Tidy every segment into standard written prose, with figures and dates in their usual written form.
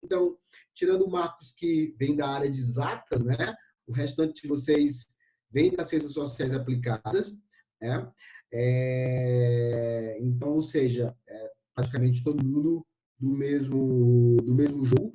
Então, tirando o Marcos, que vem da área de exatas, né? O restante de vocês vem das ciências sociais aplicadas, né? Então, ou seja, praticamente todo mundo do mesmo jogo.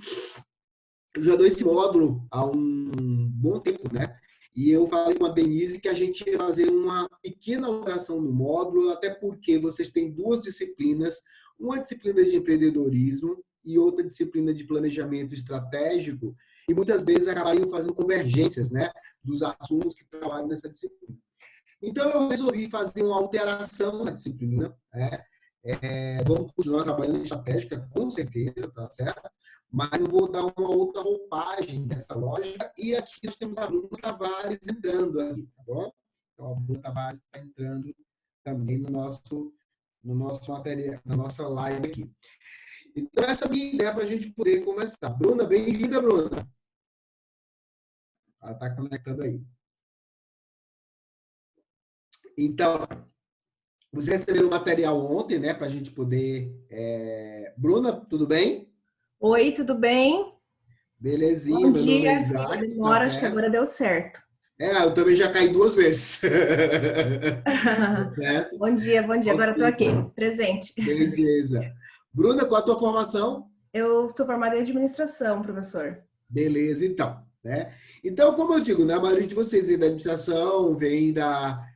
Eu já dou esse módulo há um bom tempo, né? E eu falei com a Denise que a gente ia fazer uma pequena alteração no módulo, até porque vocês têm duas disciplinas, uma disciplina de empreendedorismo e outra disciplina de planejamento estratégico, e muitas vezes acabariam fazendo convergências, né, dos assuntos que trabalham nessa disciplina. Então, eu resolvi fazer uma alteração na disciplina, né? Vamos continuar trabalhando em estratégica, com certeza, tá certo? Mas eu vou dar uma outra roupagem dessa lógica, e aqui nós temos a Bruna Tavares entrando ali, tá bom? Então, a Bruna Tavares está entrando também no nosso material, na nossa live aqui. Então, essa é a minha ideia para a gente poder começar. Bruna, bem-vinda, Bruna. Ela está conectando aí. Então, você recebeu o material ontem, né, para a gente poder... Bruna, tudo bem? Oi, tudo bem? Belezinha, Bom meu nome é dia, sem Isaac, tá demora, acho que certo? agora deu certo. Eu também já caí 2 vezes. Tá certo? Bom dia, bom dia. Agora estou Ok, aqui, presente. beleza. Bruna, qual a tua formação? Eu sou formada em administração, professor. Beleza, então. Né? Então, como eu digo, né, a maioria de vocês vem da administração, vem da...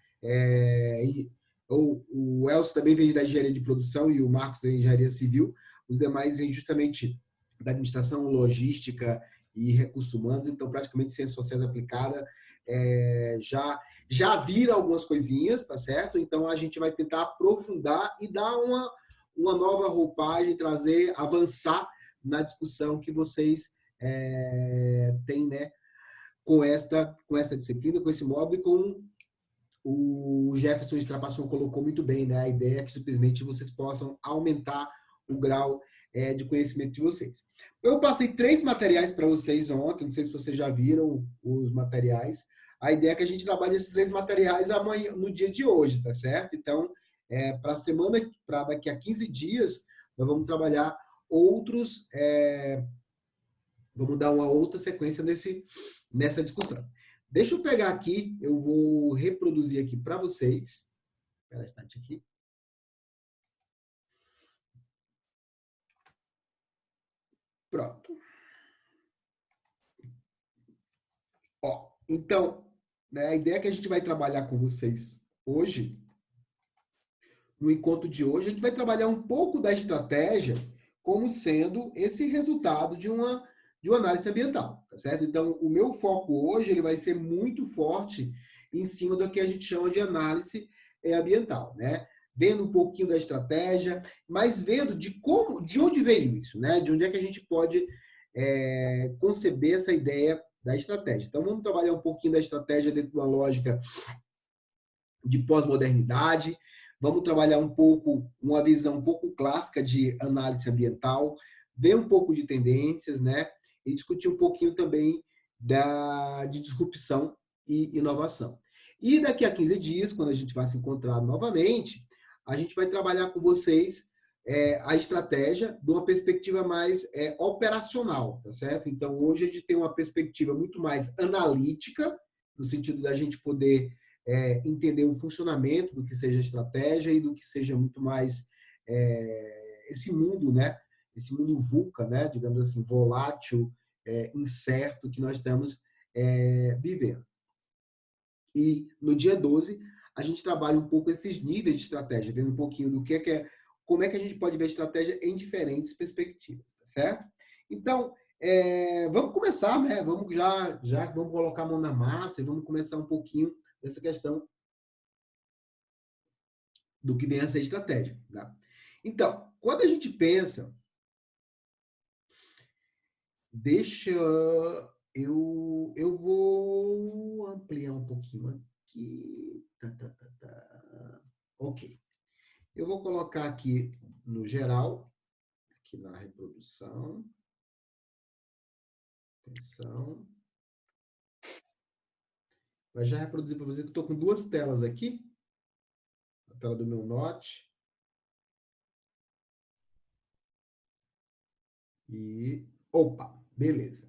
o Elcio também vem da engenharia de produção e o Marcos da engenharia civil. Os demais vêm justamente da administração, logística e recursos humanos, então praticamente ciências sociais aplicadas. Já viram algumas coisinhas, tá certo? Então a gente vai tentar aprofundar e dar uma nova roupagem, trazer, avançar na discussão que vocês têm, né, com essa disciplina, com esse módulo e com o Jefferson Strapação colocou muito bem, né? A ideia é que simplesmente vocês possam aumentar o grau de conhecimento de vocês. Eu passei 3 materiais para vocês ontem, não sei se vocês já viram os materiais. A ideia é que a gente trabalhe esses 3 materiais amanhã, no dia de hoje, tá certo? Então, para a semana, para daqui a 15 dias, nós vamos trabalhar outros, vamos dar uma outra sequência nessa discussão. Deixa eu pegar aqui, eu vou reproduzir aqui para vocês. Espera um instante aqui. Pronto. Ó, então, né, a ideia é que a gente vai trabalhar com vocês hoje, no encontro de hoje, a gente vai trabalhar um pouco da estratégia como sendo esse resultado de uma análise ambiental, tá certo? Então, o meu foco hoje ele vai ser muito forte em cima do que a gente chama de análise ambiental, né? Vendo um pouquinho da estratégia, mas vendo de onde veio isso, né? De onde é que a gente pode conceber essa ideia da estratégia. Então, vamos trabalhar um pouquinho da estratégia dentro de uma lógica de pós-modernidade, vamos trabalhar um pouco, uma visão um pouco clássica de análise ambiental, ver um pouco de tendências, né? E discutir um pouquinho também de disrupção e inovação. E daqui a 15 dias, quando a gente vai se encontrar novamente, a gente vai trabalhar com vocês a estratégia de uma perspectiva mais operacional, tá certo? Então, hoje a gente tem uma perspectiva muito mais analítica, no sentido da gente poder entender o funcionamento do que seja estratégia e do que seja muito mais esse mundo, né? Esse mundo VUCA, né? Digamos assim, volátil, incerto que nós estamos vivendo. E no dia 12, a gente trabalha um pouco esses níveis de estratégia, vendo um pouquinho do que como é que a gente pode ver estratégia em diferentes perspectivas, tá certo? Então, vamos começar, né? Vamos vamos colocar a mão na massa e vamos começar um pouquinho dessa questão do que vem a ser estratégia. Tá? Então, quando a gente pensa, eu vou ampliar um pouquinho aqui. Ok. Eu vou colocar aqui no geral, aqui na reprodução. Atenção. Vai já reproduzir para você que eu estou com 2 telas aqui. A tela do meu Note. E Opa, beleza.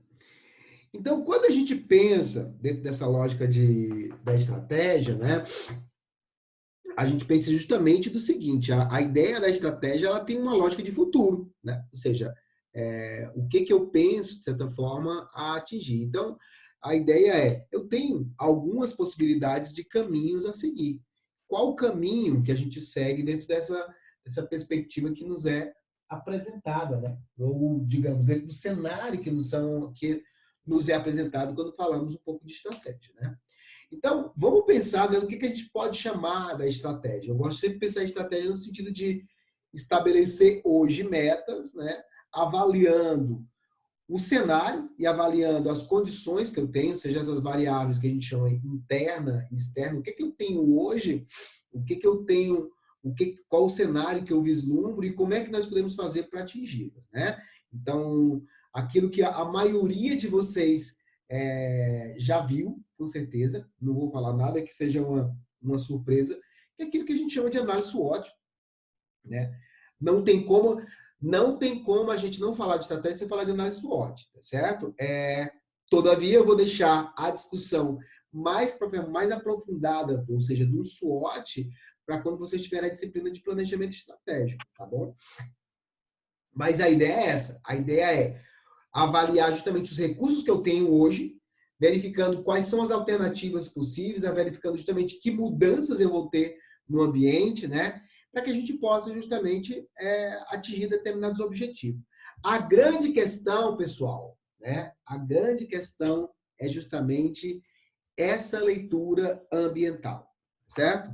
Então, quando a gente pensa dentro dessa lógica da estratégia, né, a gente pensa justamente do seguinte: a ideia da estratégia ela tem uma lógica de futuro, né? Ou seja, o que eu penso, de certa forma, a atingir. Então, a ideia é, eu tenho algumas possibilidades de caminhos a seguir. Qual o caminho que a gente segue dentro dessa perspectiva que nos é apresentada, né? Ou, digamos, dentro do cenário que nos é apresentado quando falamos um pouco de estratégia, né? Então, vamos pensar, né, no que a gente pode chamar da estratégia. Eu gosto sempre de pensar em estratégia no sentido de estabelecer hoje metas, né, avaliando o cenário e avaliando as condições que eu tenho, seja essas variáveis que a gente chama interna e externa. O que eu tenho hoje, o que eu tenho, qual o cenário que eu vislumbro e como é que nós podemos fazer para atingi-las, né? Então, aquilo que a maioria de vocês já viu, com certeza, não vou falar nada que seja uma surpresa, que é aquilo que a gente chama de análise SWOT, né? Não tem como, não tem como a gente não falar de estratégia sem falar de análise SWOT, tá certo? Todavia, eu vou deixar a discussão mais aprofundada, ou seja, do SWOT, para quando vocês tiverem a disciplina de planejamento estratégico, tá bom? Mas a ideia é essa. A ideia é avaliar justamente os recursos que eu tenho hoje, verificando quais são as alternativas possíveis, verificando justamente que mudanças eu vou ter no ambiente, né? Para que a gente possa justamente atingir determinados objetivos. A grande questão, pessoal, né? A grande questão é justamente essa leitura ambiental, certo?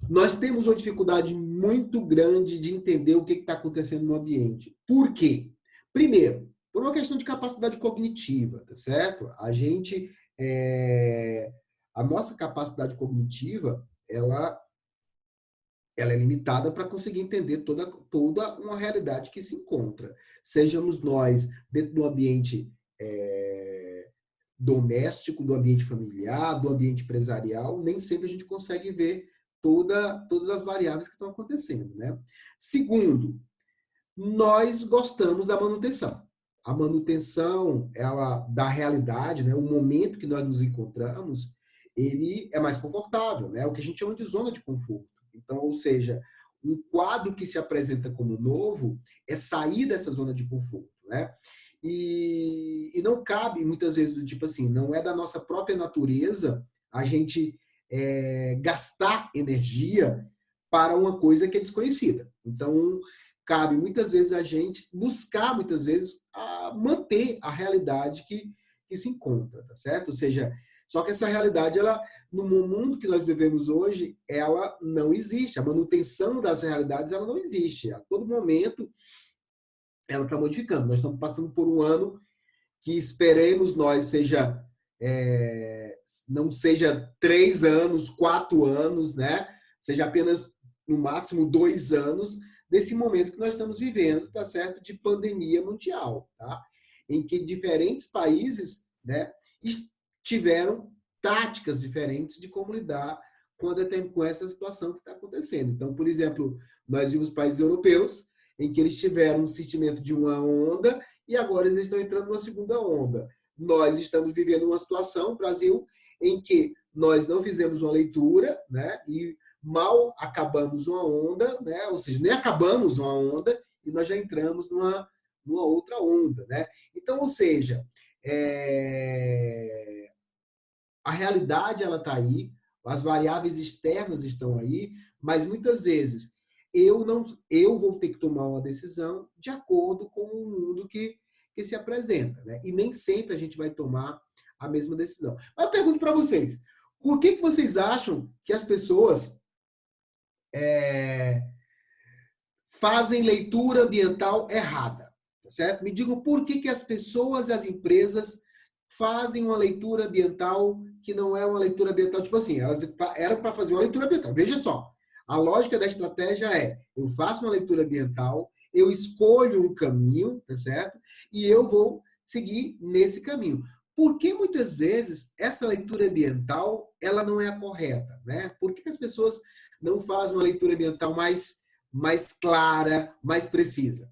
Nós temos uma dificuldade muito grande de entender o que está acontecendo no ambiente. Por quê? Primeiro, por uma questão de capacidade cognitiva, tá certo? A nossa capacidade cognitiva, ela é limitada para conseguir entender toda uma realidade que se encontra. Sejamos nós dentro do ambiente doméstico, do ambiente familiar, do ambiente empresarial, nem sempre a gente consegue ver todas as variáveis que estão acontecendo, né? Segundo, nós gostamos da manutenção. A manutenção, ela da realidade, né? O momento que nós nos encontramos, ele é mais confortável, né? O que a gente chama de zona de conforto. Então, ou seja, um quadro que se apresenta como novo é sair dessa zona de conforto, né? E não cabe, muitas vezes, do tipo assim, não é da nossa própria natureza a gente gastar energia para uma coisa que é desconhecida. Então, cabe muitas vezes a gente buscar, muitas vezes, manter a realidade que se encontra, tá certo? Ou seja, só que essa realidade, ela, no mundo que nós vivemos hoje, ela não existe. A manutenção das realidades, ela não existe. A todo momento, ela está modificando. Nós estamos passando por um ano que esperemos nós não seja 3 anos, 4 anos, né? Seja apenas, no máximo, 2 anos desse momento que nós estamos vivendo, tá certo? De pandemia mundial, tá? Em que diferentes países, né, tiveram táticas diferentes de como lidar com essa situação que está acontecendo. Então, por exemplo, nós vimos países europeus em que eles tiveram um sentimento de uma onda e agora eles estão entrando numa segunda onda. Nós estamos vivendo uma situação, Brasil, em que nós não fizemos uma leitura, né? E mal acabamos uma onda, né? Ou seja, nem acabamos uma onda e nós já entramos numa outra onda, né? Então, ou seja, a realidade ela está aí, as variáveis externas estão aí, mas muitas vezes eu vou ter que tomar uma decisão de acordo com o mundo que se apresenta, né? E nem sempre a gente vai tomar a mesma decisão. Mas eu pergunto para vocês, por que vocês acham que as pessoas fazem leitura ambiental errada? Tá certo? Me digam por que as pessoas e as empresas fazem uma leitura ambiental que não é uma leitura ambiental, tipo assim, elas eram para fazer uma leitura ambiental. Veja só, a lógica da estratégia é, eu faço uma leitura ambiental, eu escolho um caminho, tá certo? E eu vou seguir nesse caminho. Por que muitas vezes essa leitura ambiental, ela não é a correta, né? Por que as pessoas não fazem uma leitura ambiental mais clara, mais precisa?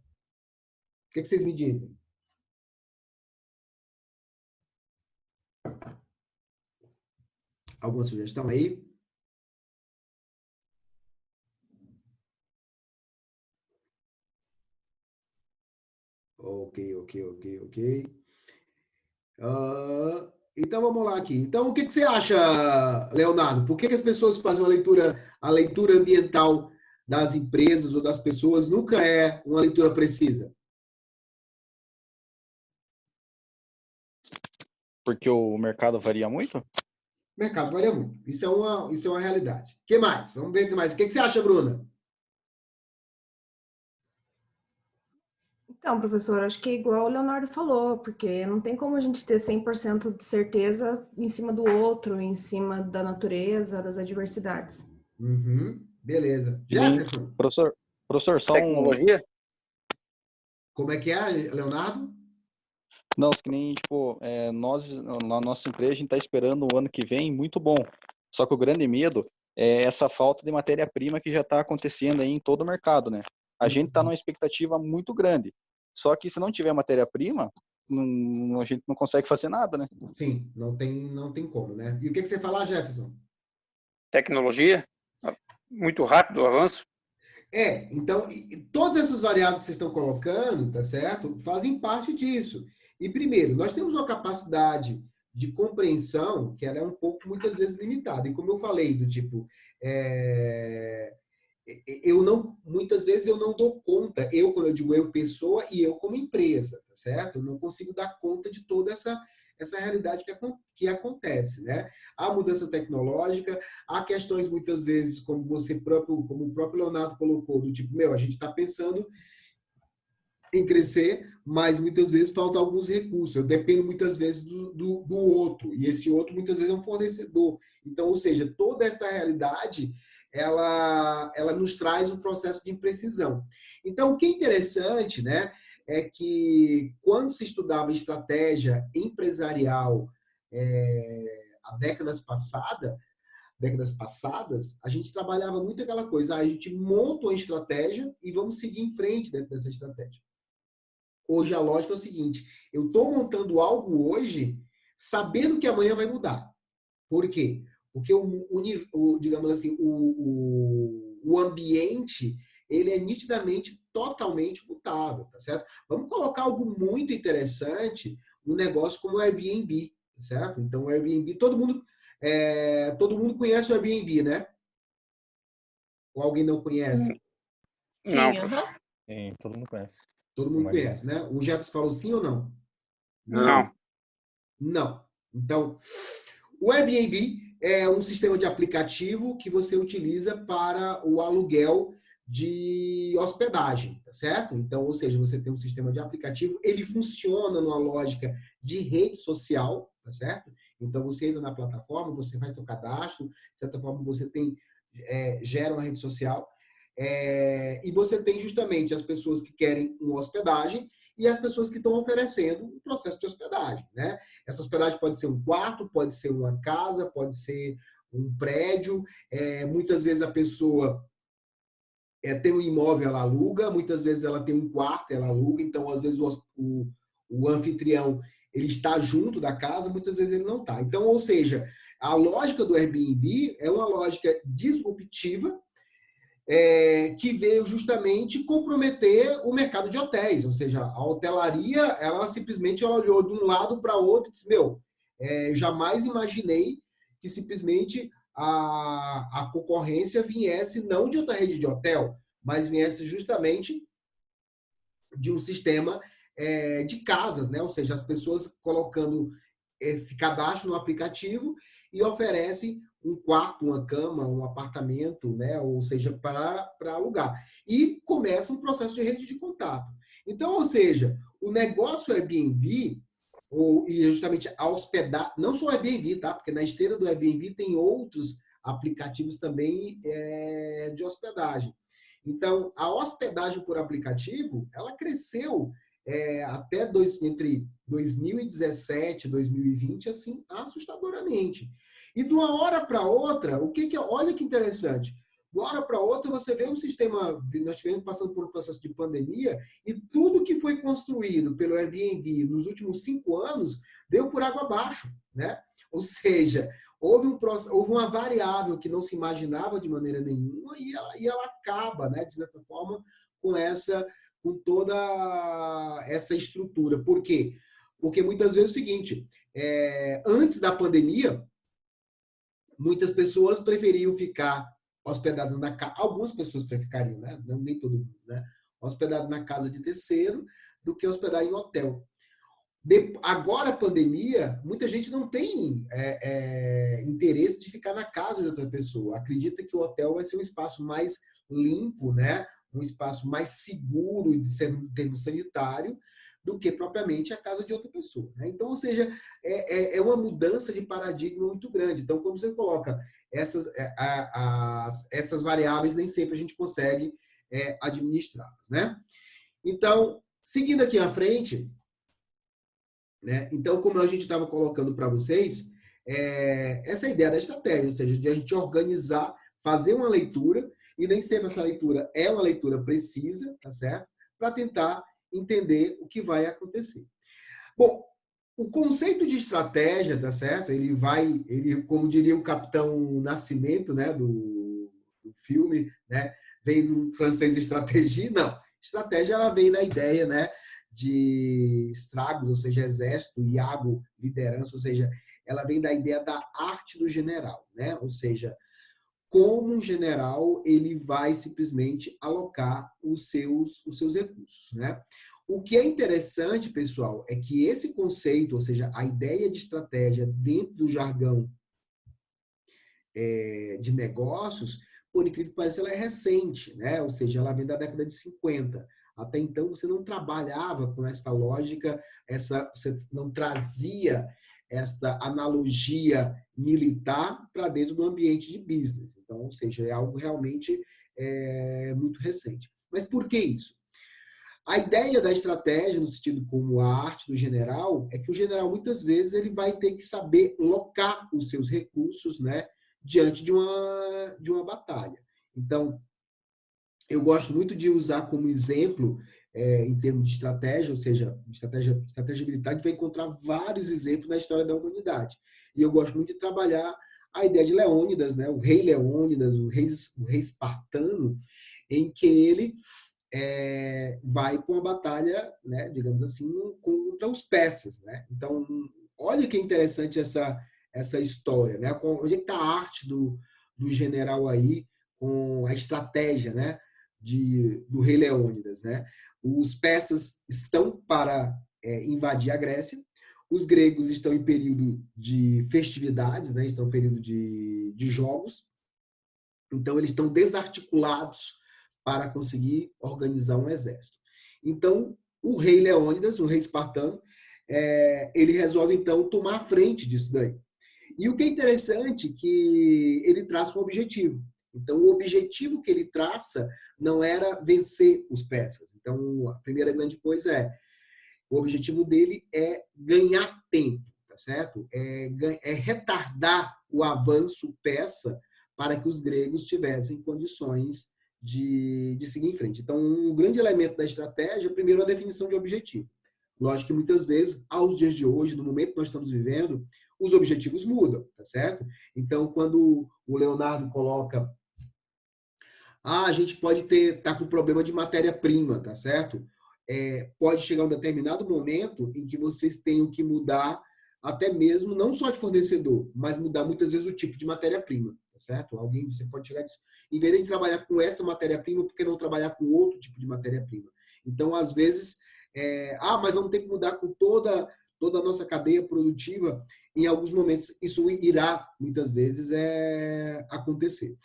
O que vocês me dizem? Alguma sugestão aí? Ok, ok, ok, ok. Então vamos lá aqui. Então, o que você acha, Leonardo? Por que as pessoas fazem a leitura ambiental das empresas ou das pessoas nunca é uma leitura precisa? Porque o mercado varia muito? O mercado varia muito. Isso é uma realidade. O que mais? Vamos ver o que mais. O que você acha, Bruna? Então, professor, acho que é igual o Leonardo falou, porque não tem como a gente ter 100% de certeza em cima do outro, em cima da natureza, das adversidades. Uhum, beleza. Que nem, Jefferson, professor, só um. Tecnologia? como é que é, Leonardo? Não, que nem, tipo, nós, na nossa empresa, a gente está esperando o ano que vem muito bom. Só que o grande medo é essa falta de matéria-prima que já está acontecendo aí em todo o mercado, né? A gente está numa expectativa muito grande. Só que se não tiver matéria-prima, a gente não consegue fazer nada, né? Sim, não tem como, né? E o que você fala, Jefferson? Tecnologia? Muito rápido o avanço? Então, todas essas variáveis que vocês estão colocando, tá certo? Fazem parte disso. E primeiro, nós temos uma capacidade de compreensão que ela é um pouco, muitas vezes, limitada. E como eu falei, do tipo, é, eu não, muitas vezes eu não dou conta, quando eu digo eu, pessoa, e eu como empresa, tá certo? Eu não consigo dar conta de toda essa realidade que acontece, né? Há mudança tecnológica, há questões muitas vezes, como como o próprio Leonardo colocou, do tipo, a gente está pensando em crescer, mas muitas vezes faltam alguns recursos. Eu dependo muitas vezes do outro, e esse outro muitas vezes é um fornecedor. Então, ou seja, toda essa realidade, ela nos traz um processo de imprecisão. Então, o que é interessante, né, é que quando se estudava estratégia empresarial há décadas passadas, a gente trabalhava muito aquela coisa, a gente monta uma estratégia e vamos seguir em frente dentro dessa estratégia. Hoje a lógica é o seguinte, eu estou montando algo hoje sabendo que amanhã vai mudar. Por quê? Porque digamos assim, o ambiente, ele é nitidamente, totalmente mutável, tá certo? Vamos colocar algo muito interessante, um negócio como o Airbnb, tá certo? Então o Airbnb, todo mundo conhece o Airbnb, né? Ou alguém não conhece? Não, Sim, aham. Sim, todo mundo conhece. Todo mundo conhece, né? O Jefferson falou sim ou não? não. Não. Então, o Airbnb é um sistema de aplicativo que você utiliza para o aluguel de hospedagem, tá certo? Então, ou seja, você tem um sistema de aplicativo, ele funciona numa lógica de rede social, tá certo? Então, você entra na plataforma, você faz seu cadastro, de certa forma você gera uma rede social, e você tem justamente as pessoas que querem uma hospedagem e as pessoas que estão oferecendo um processo de hospedagem, né? Essa hospedagem pode ser um quarto, pode ser uma casa, pode ser um prédio. Muitas vezes a pessoa tem um imóvel, ela aluga. Muitas vezes ela tem um quarto, ela aluga. Então, às vezes, o anfitrião ele está junto da casa, muitas vezes ele não está. Então, ou seja, a lógica do Airbnb é uma lógica disruptiva que veio justamente comprometer o mercado de hotéis, ou seja, a hotelaria, ela simplesmente olhou de um lado para o outro e disse, jamais imaginei que simplesmente a concorrência viesse não de outra rede de hotel, mas viesse justamente de um sistema de casas, né? Ou seja, as pessoas colocando esse cadastro no aplicativo e oferecem um quarto, uma cama, um apartamento, né? Ou seja, para alugar. E começa um processo de rede de contato. Então, ou seja, o negócio Airbnb, e justamente a hospedar, não só o Airbnb, tá? Porque na esteira do Airbnb tem outros aplicativos também de hospedagem. Então, a hospedagem por aplicativo, ela cresceu entre 2017 e 2020, assim, assustadoramente. E de uma hora para outra, olha que interessante, De uma hora para outra, você vê um sistema, nós estivemos passando por um processo de pandemia, e tudo que foi construído pelo Airbnb nos últimos 5 anos deu por água abaixo, né? Ou seja, houve uma variável que não se imaginava de maneira nenhuma e ela acaba, né, de certa forma, com toda essa estrutura. Por quê? Porque muitas vezes é o seguinte, antes da pandemia, muitas pessoas preferiam ficar hospedadas na casa, algumas pessoas prefeririam, né? Não, nem todo mundo, né? Hospedado na casa de terceiro do que hospedar em hotel. Agora, a pandemia, muita gente não tem interesse de ficar na casa de outra pessoa. Acredita que o hotel vai ser um espaço mais limpo, né? Um espaço mais seguro em termos sanitário do que propriamente a casa de outra pessoa, né? Então, ou seja, é uma mudança de paradigma muito grande. Então, quando você coloca essas variáveis, nem sempre a gente consegue administrá-las, né? Então, seguindo aqui à frente, né? Então, como a gente estava colocando para vocês, essa ideia da estratégia, ou seja, de a gente organizar, fazer uma leitura, e nem sempre essa leitura é uma leitura precisa, tá certo? Para tentar entender o que vai acontecer. Bom, o conceito de estratégia, tá certo? Ele, como diria o Capitão Nascimento, né, do filme, né, vem do francês estratégia, não. Estratégia, ela vem da ideia, né, de estragos, ou seja, exército, iago, liderança, ou seja, ela vem da ideia da arte do general, né? Ou seja, como um general ele vai simplesmente alocar os seus recursos, né? O que é interessante, pessoal, é que esse conceito, ou seja, a ideia de estratégia dentro do jargão de negócios, por incrível que pareça, ela é recente, né? Ou seja, ela vem da década de 50. Até então, você não trabalhava com essa lógica, você não trazia esta analogia militar para dentro do ambiente de business. Então, ou seja, é algo realmente muito recente. Mas por que isso? A ideia da estratégia, no sentido como a arte do general, é que o general, muitas vezes, ele vai ter que saber locar os seus recursos, né, diante de uma batalha. Então, eu gosto muito de usar como exemplo, em termos de estratégia, ou seja, estratégia militar, a gente vai encontrar vários exemplos na história da humanidade. E eu gosto muito de trabalhar a ideia de Leônidas, né, o rei Leônidas, o rei espartano, em que ele vai para uma batalha, né, digamos assim, contra os persas, né? Então, olha que interessante essa história, né? Onde é que está a arte do general aí com a estratégia, né, do rei Leônidas, né? Os persas estão para invadir a Grécia, os gregos estão em período de festividades, né? Estão em período de jogos, então eles estão desarticulados para conseguir organizar um exército. Então, o rei Leônidas, o rei espartano, ele resolve, então, tomar a frente disso daí. E o que é interessante é que ele traça um objetivo. Então, o objetivo que ele traça não era vencer os persas. Então, a primeira grande coisa o objetivo dele é ganhar tempo, tá certo? É retardar o avanço persa para que os gregos tivessem condições de seguir em frente. Então, um grande elemento da estratégia, primeiro, a definição de objetivo. Lógico que muitas vezes, aos dias de hoje, no momento que nós estamos vivendo, os objetivos mudam, tá certo? Então, quando o Leonardo coloca, a gente pode estar com problema de matéria-prima, tá certo? Pode chegar um determinado momento em que vocês tenham que mudar até mesmo, não só de fornecedor, mas mudar muitas vezes o tipo de matéria-prima, tá certo? Você pode chegar, em vez de trabalhar com essa matéria-prima, por que não trabalhar com outro tipo de matéria-prima? Então, às vezes, mas vamos ter que mudar com toda a nossa cadeia produtiva. Em alguns momentos, isso irá, muitas vezes, acontecer.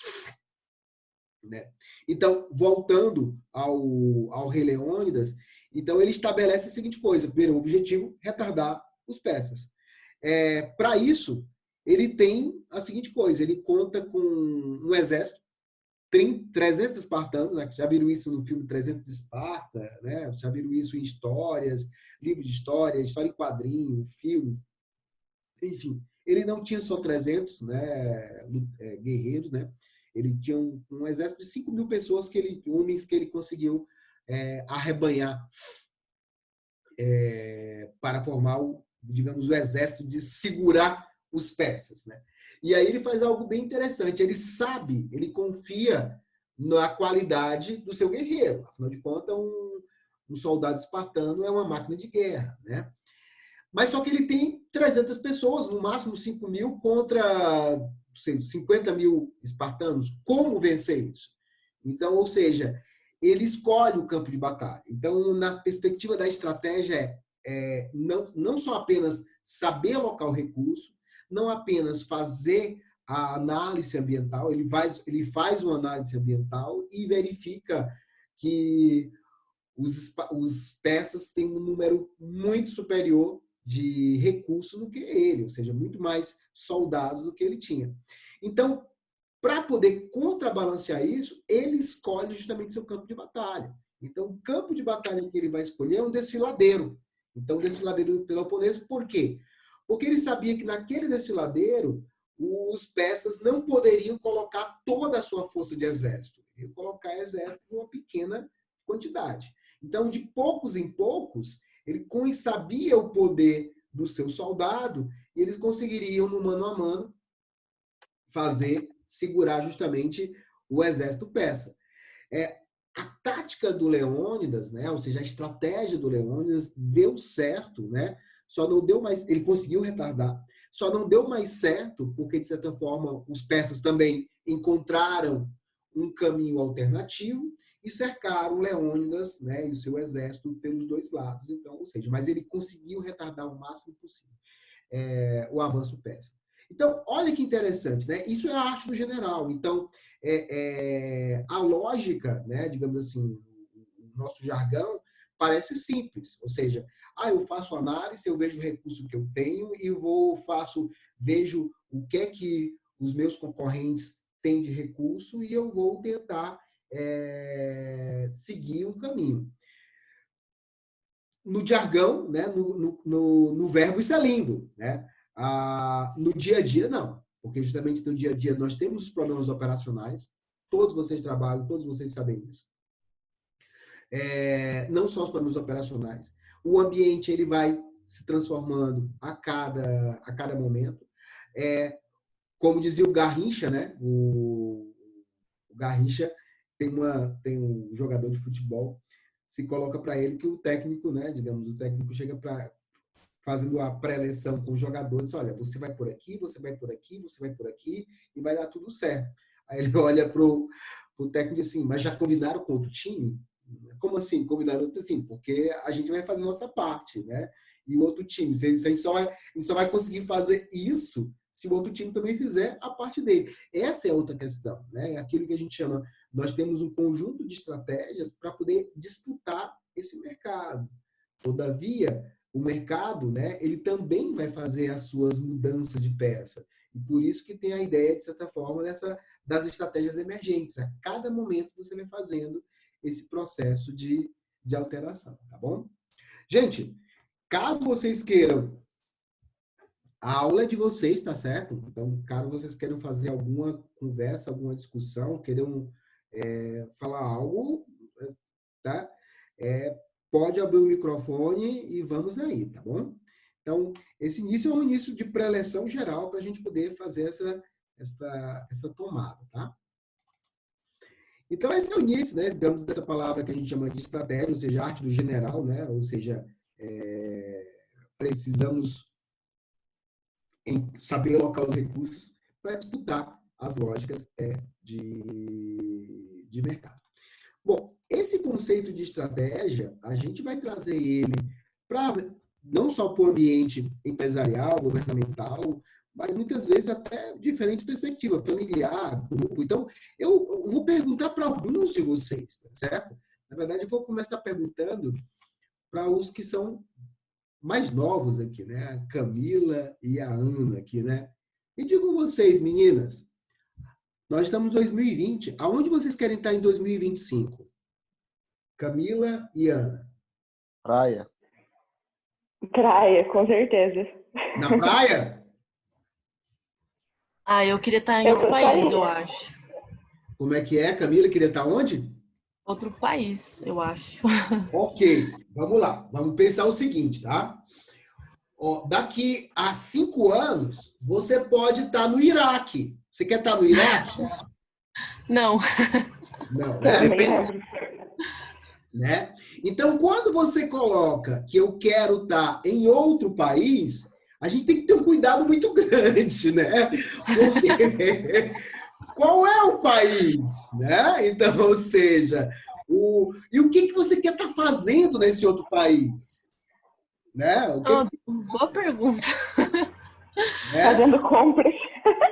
Né? Então, voltando ao rei Leônidas, então ele estabelece a seguinte coisa: primeiro, o objetivo, retardar os persas. Para isso, ele tem a seguinte coisa: ele conta com um exército, 300 espartanos, né? Já viram isso no filme 300 de Esparta, né? Já viram isso em histórias, livros de história em quadrinho, filmes, enfim. Ele não tinha só 300, né, guerreiros, né? Ele tinha um exército de 5.000 pessoas, homens que ele conseguiu arrebanhar para formar, digamos, o exército de segurar os persas, né? E aí ele faz algo bem interessante. Ele sabe, ele confia na qualidade do seu guerreiro. Afinal de contas, um soldado espartano é uma máquina de guerra, né? Mas só que ele tem 300 pessoas, no máximo 5.000 contra 50.000 espartanos. Como vencer isso? Então, ou seja, ele escolhe o campo de batalha. Então, na perspectiva da estratégia, não só apenas saber alocar o recurso, não apenas fazer a análise ambiental, ele faz uma análise ambiental e verifica que os persas têm um número muito superior de recursos do que ele, ou seja, muito mais soldados do que ele tinha. Então, para poder contrabalancear isso, ele escolhe justamente seu campo de batalha. Então, o campo de batalha que ele vai escolher é um desfiladeiro. Então, o desfiladeiro do Peloponeso, por quê? Porque ele sabia que naquele desfiladeiro, os persas não poderiam colocar toda a sua força de exército. Iam colocar exército de uma pequena quantidade. Então, de poucos em poucos, ele sabia o poder do seu soldado e eles conseguiriam, no mano a mano, segurar justamente o exército persa. A tática do Leônidas, né, ou seja, a estratégia do Leônidas deu certo, né? Só não deu mais, ele conseguiu retardar, só não deu mais certo porque, de certa forma, os persas também encontraram um caminho alternativo e cercaram Leônidas, né, e o seu exército pelos dois lados. Então, ou seja, mas ele conseguiu retardar o máximo possível o avanço persa. Então, olha que interessante, né? Isso é a arte do general. Então, a lógica, né, digamos assim, o nosso jargão parece simples, ou seja, eu faço análise, eu vejo o recurso que eu tenho e vejo o que é que os meus concorrentes têm de recurso e eu vou tentar seguir um caminho. No jargão, né, no verbo, isso é lindo, né? No dia a dia, não. Porque justamente no dia a dia nós temos os problemas operacionais, todos vocês trabalham, todos vocês sabem isso. Não só os problemas operacionais. O ambiente ele vai se transformando a cada momento. Como dizia o Garrincha, né? O Garrincha tem um jogador de futebol, se coloca para ele que o técnico, né? Digamos, o técnico chega fazendo a pré-eleição com os jogadores, olha, você vai por aqui, você vai por aqui, você vai por aqui, e vai dar tudo certo. Aí ele olha pro técnico assim, mas já combinaram com outro time? Como assim, combinaram? Assim, porque a gente vai fazer a nossa parte, né? E o outro time, a gente só vai conseguir fazer isso se o outro time também fizer a parte dele. Essa é outra questão, né? Aquilo que a gente chama, nós temos um conjunto de estratégias para poder disputar esse mercado. Todavia, o mercado, né, ele também vai fazer as suas mudanças de peça. E por isso que tem a ideia, de certa forma, das estratégias emergentes. A cada momento você vai fazendo esse processo de alteração, tá bom? Gente, caso vocês queiram, a aula é de vocês, tá certo? Então, caso vocês queiram fazer alguma conversa, alguma discussão, queiram falar algo, tá? Pode abrir o microfone e vamos aí, tá bom? Então, esse início é um início de pré-eleção geral para a gente poder fazer essa tomada, tá? Então, esse é o início, né? Digamos, dessa palavra que a gente chama de estratégia, ou seja, arte do general, né? Ou seja, precisamos saber alocar os recursos para disputar as lógicas de mercado. Bom, esse conceito de estratégia, a gente vai trazer ele não só para o ambiente empresarial, governamental, mas muitas vezes até diferentes perspectivas, familiar, grupo. Então, eu vou perguntar para alguns de vocês, tá certo? Na verdade, eu vou começar perguntando para os que são mais novos aqui, né? A Camila e a Ana aqui, né? Me digam vocês, meninas, nós estamos em 2020, aonde vocês querem estar em 2025? Camila e Ana. Praia. Praia, com certeza. Na praia? Eu queria estar em outro país, eu acho. Como é que é, Camila? Queria estar onde? Outro país, eu acho. Ok, vamos lá. Vamos pensar o seguinte, tá? Ó, daqui a 5 anos, você pode estar no Iraque. Você quer estar no Iraque? Não. Não, né? Também Depende. não, professor. Né? Então, quando você coloca que eu quero estar em outro país, a gente tem que ter um cuidado muito grande, né? Porque qual é o país, né? Então, ou seja, e o que que você quer estar fazendo nesse outro país, né? O que, Boa pergunta. né? Fazendo compras.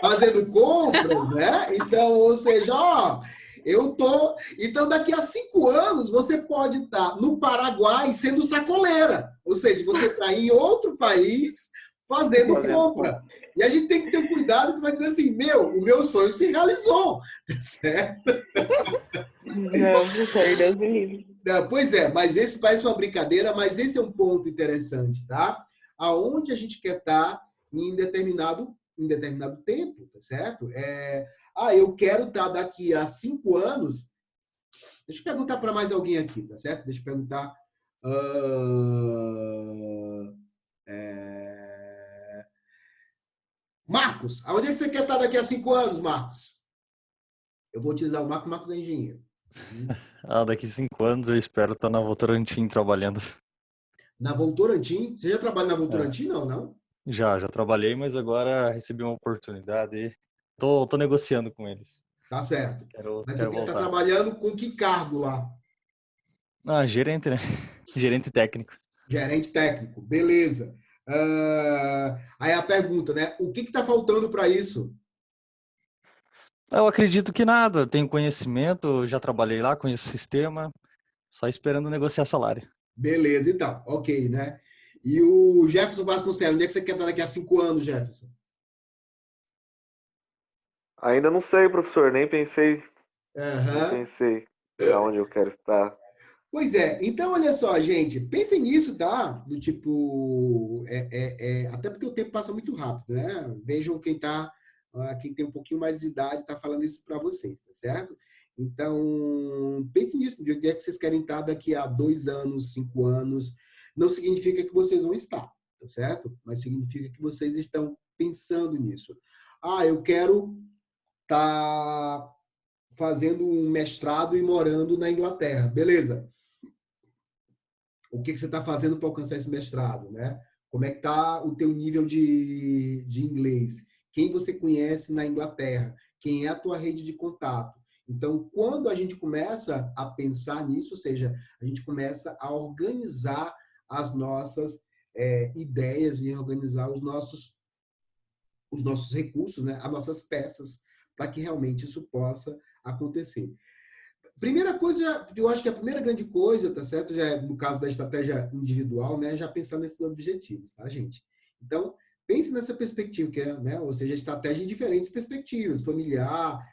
Fazendo compras, né? Então, ou seja, ó, eu tô. Então, daqui a 5 anos, você pode estar no Paraguai sendo sacoleira. Ou seja, você está em outro país fazendo compra. E a gente tem que ter um cuidado que vai dizer assim, o meu sonho se realizou, certo? Não, professor, Deus me livre. Não, pois é, mas esse parece uma brincadeira, mas esse é um ponto interessante, tá? Aonde a gente quer estar em determinado tempo, tá certo? Eu quero estar daqui a 5 anos. Deixa eu perguntar para mais alguém aqui, tá certo? Deixa eu perguntar. Marcos, aonde é que você quer estar daqui a 5 anos, Marcos? Eu vou utilizar o Marcos, Marcos é engenheiro. Daqui 5 anos eu espero estar na Votorantim trabalhando. Na Votorantim? Você já trabalha na Votorantim? Não? Já trabalhei, mas agora recebi uma oportunidade e tô negociando com eles. Tá certo. Quero Mas você quer estar voltar. trabalhando com que cargo lá? Gerente, né? Gerente técnico. Gerente técnico, beleza. Aí a pergunta, né? O que está faltando para isso? Eu acredito que nada. Tenho conhecimento, já trabalhei lá, conheço o sistema, só esperando negociar salário. Beleza, então. Ok, né? E o Jefferson Vasconcelos, onde é que você quer estar daqui a 5 anos, Jefferson? Ainda não sei, professor, nem pensei Aham. aonde eu quero estar. Pois é, então olha só, gente, pensem nisso, tá? Do tipo, até porque o tempo passa muito rápido, né? Vejam quem tem um pouquinho mais de idade está falando isso para vocês, tá certo? Então, pensem nisso, de onde é que vocês querem estar daqui a 2 anos, 5 anos. Não significa que vocês vão estar, tá certo? Mas significa que vocês estão pensando nisso. Eu quero estar fazendo um mestrado e morando na Inglaterra. Beleza. O que você está fazendo para alcançar esse mestrado, né? Como é que está o teu nível de inglês? Quem você conhece na Inglaterra? Quem é a tua rede de contato? Então, quando a gente começa a pensar nisso, ou seja, a gente começa a organizar as nossas ideias e organizar os nossos recursos, né? As nossas peças, para que realmente isso possa acontecer. Primeira coisa, eu acho que a primeira grande coisa, tá certo? Já é, no caso da estratégia individual, né? Já pensar nesses objetivos, tá, gente? Então, pense nessa perspectiva, que é, né? Ou seja, estratégia em diferentes perspectivas, familiar,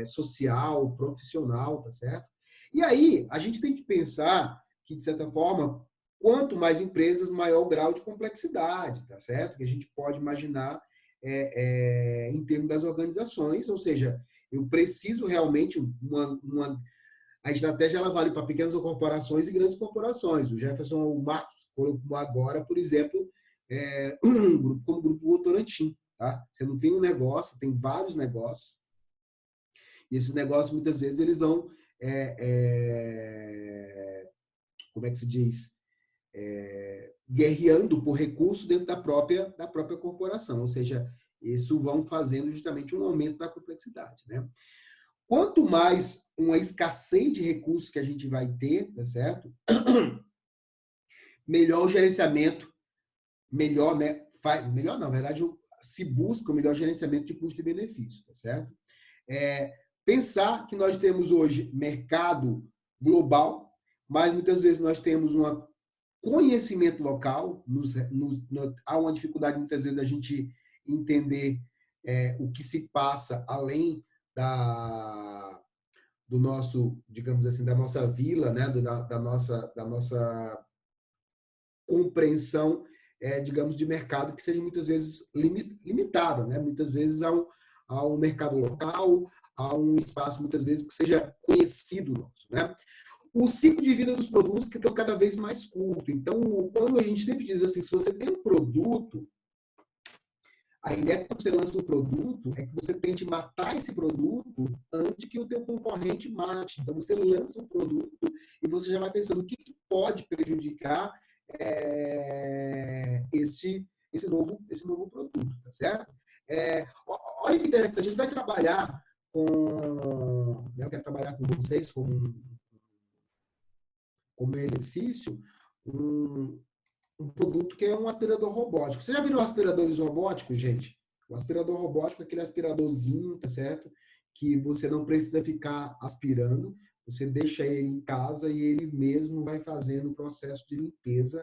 social, profissional, tá certo? E aí, a gente tem que pensar que, de certa forma, quanto mais empresas, maior o grau de complexidade, tá certo? Que a gente pode imaginar em termos das organizações, ou seja, eu preciso realmente a estratégia ela vale para pequenas corporações e grandes corporações. O Jefferson, o Marcos colocou agora, por exemplo, um grupo como o Grupo Votorantim. Tá? Você não tem um negócio, tem vários negócios. E esses negócios, muitas vezes, eles vão... como é que se diz? Guerreando por recursos dentro da própria corporação. Ou seja, isso vão fazendo justamente um aumento da complexidade, né? Quanto mais uma escassez de recursos que a gente vai ter, tá certo? Melhor o gerenciamento, melhor, né? Melhor não, na verdade, se busca o melhor gerenciamento de custo e benefício, tá certo? Pensar que nós temos hoje mercado global, mas muitas vezes nós temos um conhecimento local, há uma dificuldade muitas vezes da gente entender o que se passa além do nosso, digamos assim, da nossa vila, né? da nossa compreensão, digamos, de mercado que seja muitas vezes limitada, né? Muitas vezes há um mercado local, a um espaço, muitas vezes, que seja conhecido nosso, né? O ciclo de vida dos produtos que estão cada vez mais curto. Então, quando a gente sempre diz assim, se você tem um produto, a ideia quando você lança um produto é que você tente matar esse produto antes que o teu concorrente mate. Então, você lança um produto e você já vai pensando o que pode prejudicar esse novo produto, tá certo? Olha que interessante, a gente vai trabalhar eu quero trabalhar com vocês como exercício, um produto que é um aspirador robótico. Você já viram aspiradores robóticos, gente? O aspirador robótico é aquele aspiradorzinho, tá certo? Que você não precisa ficar aspirando, você deixa ele em casa e ele mesmo vai fazendo o processo de limpeza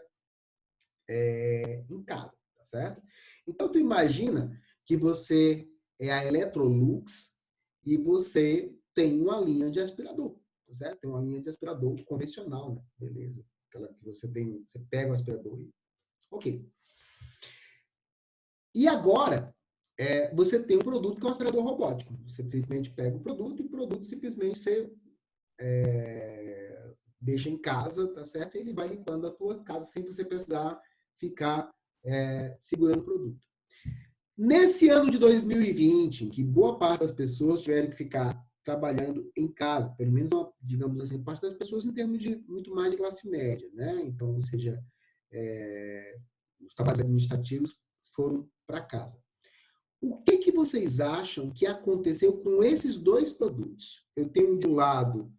em casa, tá certo? Então, tu imagina que você é a Electrolux e você tem uma linha de aspirador, tá certo? Tem uma linha de aspirador convencional, né? Beleza. Aquela que você pega o aspirador e... Ok. E agora, você tem um produto que é um aspirador robótico. Você simplesmente pega o produto e o produto simplesmente você deixa em casa, tá certo? E ele vai limpando a tua casa sem você precisar ficar segurando o produto. Nesse ano de 2020, em que boa parte das pessoas tiveram que ficar trabalhando em casa, pelo menos, digamos assim, parte das pessoas em termos de muito mais de classe média, né? Então, ou seja, os trabalhos administrativos foram para casa. O que vocês acham que aconteceu com esses dois produtos? Eu tenho, de um lado,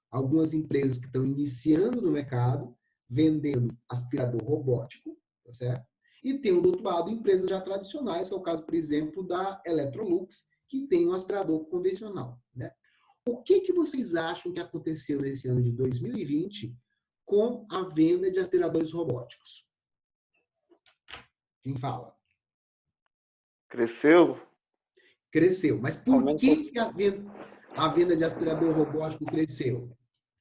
algumas empresas que estão iniciando no mercado, vendendo aspirador robótico, tá certo? E tem, do outro lado, empresas já tradicionais, que é o caso, por exemplo, da Electrolux, que tem um aspirador convencional, né? O que vocês acham que aconteceu nesse ano de 2020 com a venda de aspiradores robóticos? Quem fala? Cresceu? Cresceu. Mas por que a venda de aspirador robótico cresceu?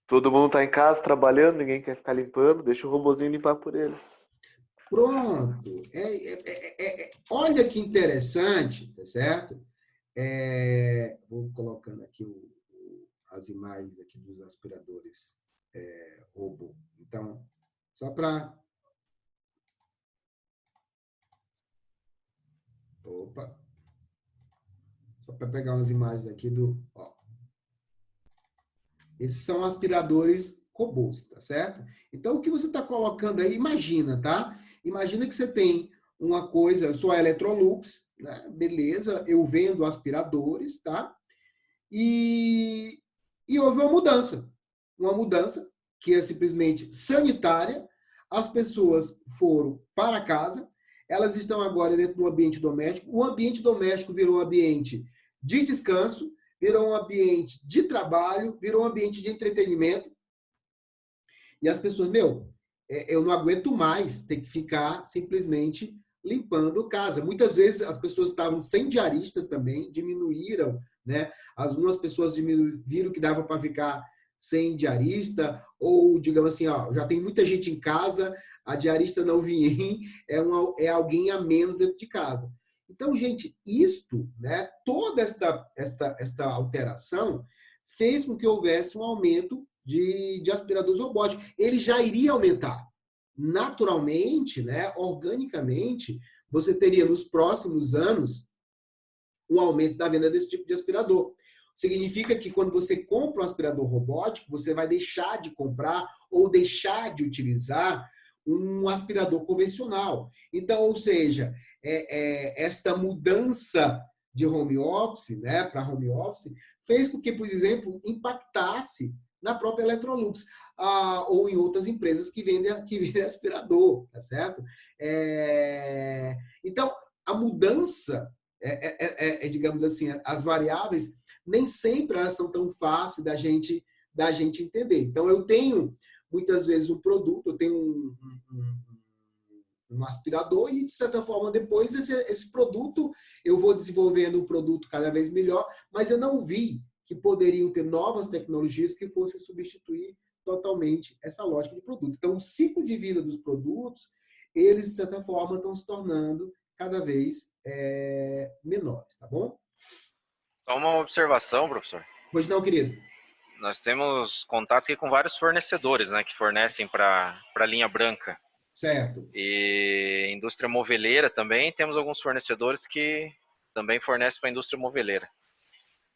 Todo mundo tá em casa trabalhando, ninguém quer ficar limpando, deixa o robozinho limpar por eles. Pronto. Olha que interessante, tá certo? Vou colocando aqui as imagens aqui dos aspiradores robô. Então, só para... Opa! Só para pegar umas imagens aqui esses são aspiradores robôs, tá certo? Então, o que você está colocando aí, imagina, tá? Imagina que você tem uma coisa, eu sou a Electrolux, né? Beleza, eu vendo aspiradores, tá? E houve uma mudança que é simplesmente sanitária, as pessoas foram para casa, elas estão agora dentro do ambiente doméstico, o ambiente doméstico virou um ambiente de descanso, virou um ambiente de trabalho, virou um ambiente de entretenimento, e as pessoas, eu não aguento mais ter que ficar simplesmente limpando casa. Muitas vezes as pessoas estavam sem diaristas também, diminuíram, né? Algumas pessoas viram que dava para ficar sem diarista, ou, digamos assim, já tem muita gente em casa, a diarista não vem, é alguém a menos dentro de casa. Então, gente, né, toda esta alteração fez com que houvesse um aumento de aspiradores robóticos. Ele já iria aumentar. Naturalmente, né, organicamente, você teria nos próximos anos o aumento da venda desse tipo de aspirador. Significa que quando você compra um aspirador robótico, você vai deixar de comprar ou deixar de utilizar um aspirador convencional. Então, ou seja, esta mudança de home office, né, para home office, fez com que, por exemplo, impactasse na própria Electrolux, ou em outras empresas que vendem aspirador, tá certo? Então, a mudança, digamos assim, as variáveis, nem sempre elas são tão fáceis da gente entender. Então, eu tenho, muitas vezes, um produto, eu tenho um aspirador e, de certa forma, depois esse produto, eu vou desenvolvendo um produto cada vez melhor, mas eu não vi que poderiam ter novas tecnologias que fossem substituir totalmente essa lógica de produto. Então, o ciclo de vida dos produtos, eles, de certa forma, estão se tornando cada vez menores, tá bom? Só uma observação, professor. Pois não, querido? Nós temos contato aqui com vários fornecedores, né, que fornecem para a linha branca. Certo. E indústria moveleira também, temos alguns fornecedores que também fornecem para a indústria moveleira.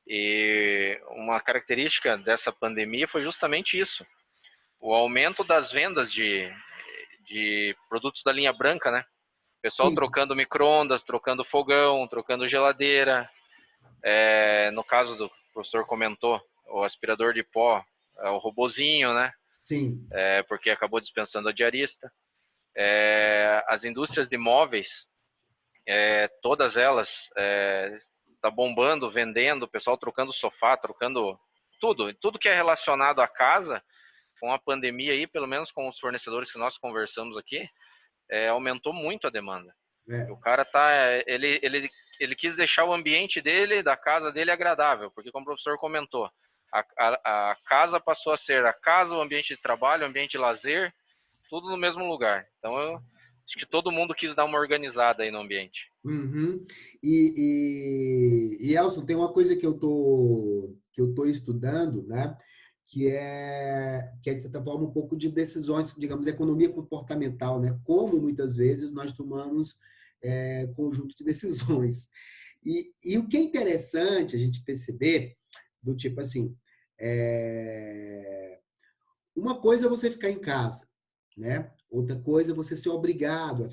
E uma característica dessa pandemia foi justamente isso. O aumento das vendas de produtos da linha branca, né? O pessoal Sim. trocando micro-ondas, trocando fogão, trocando geladeira. No caso do professor comentou, o aspirador de pó, o robozinho, né? Sim. Porque acabou dispensando a diarista. As indústrias de móveis, todas elas tá bombando, vendendo, o pessoal trocando sofá, trocando tudo que é relacionado à casa. Com a pandemia aí, pelo menos com os fornecedores que nós conversamos aqui, aumentou muito a demanda. O cara ele quis deixar o ambiente dele, da casa dele, agradável, porque como o professor comentou, a casa passou a ser a casa, o ambiente de trabalho, o ambiente de lazer, tudo no mesmo lugar. Então, eu acho que todo mundo quis dar uma organizada aí no ambiente. Uhum. E Elson, tem uma coisa que eu tô estudando, né? Que é, de certa forma, um pouco de decisões, digamos, economia comportamental, né? Como muitas vezes nós tomamos conjunto de decisões. E o que é interessante a gente perceber, do tipo assim, uma coisa é você ficar em casa, né? Outra coisa é você ser obrigado a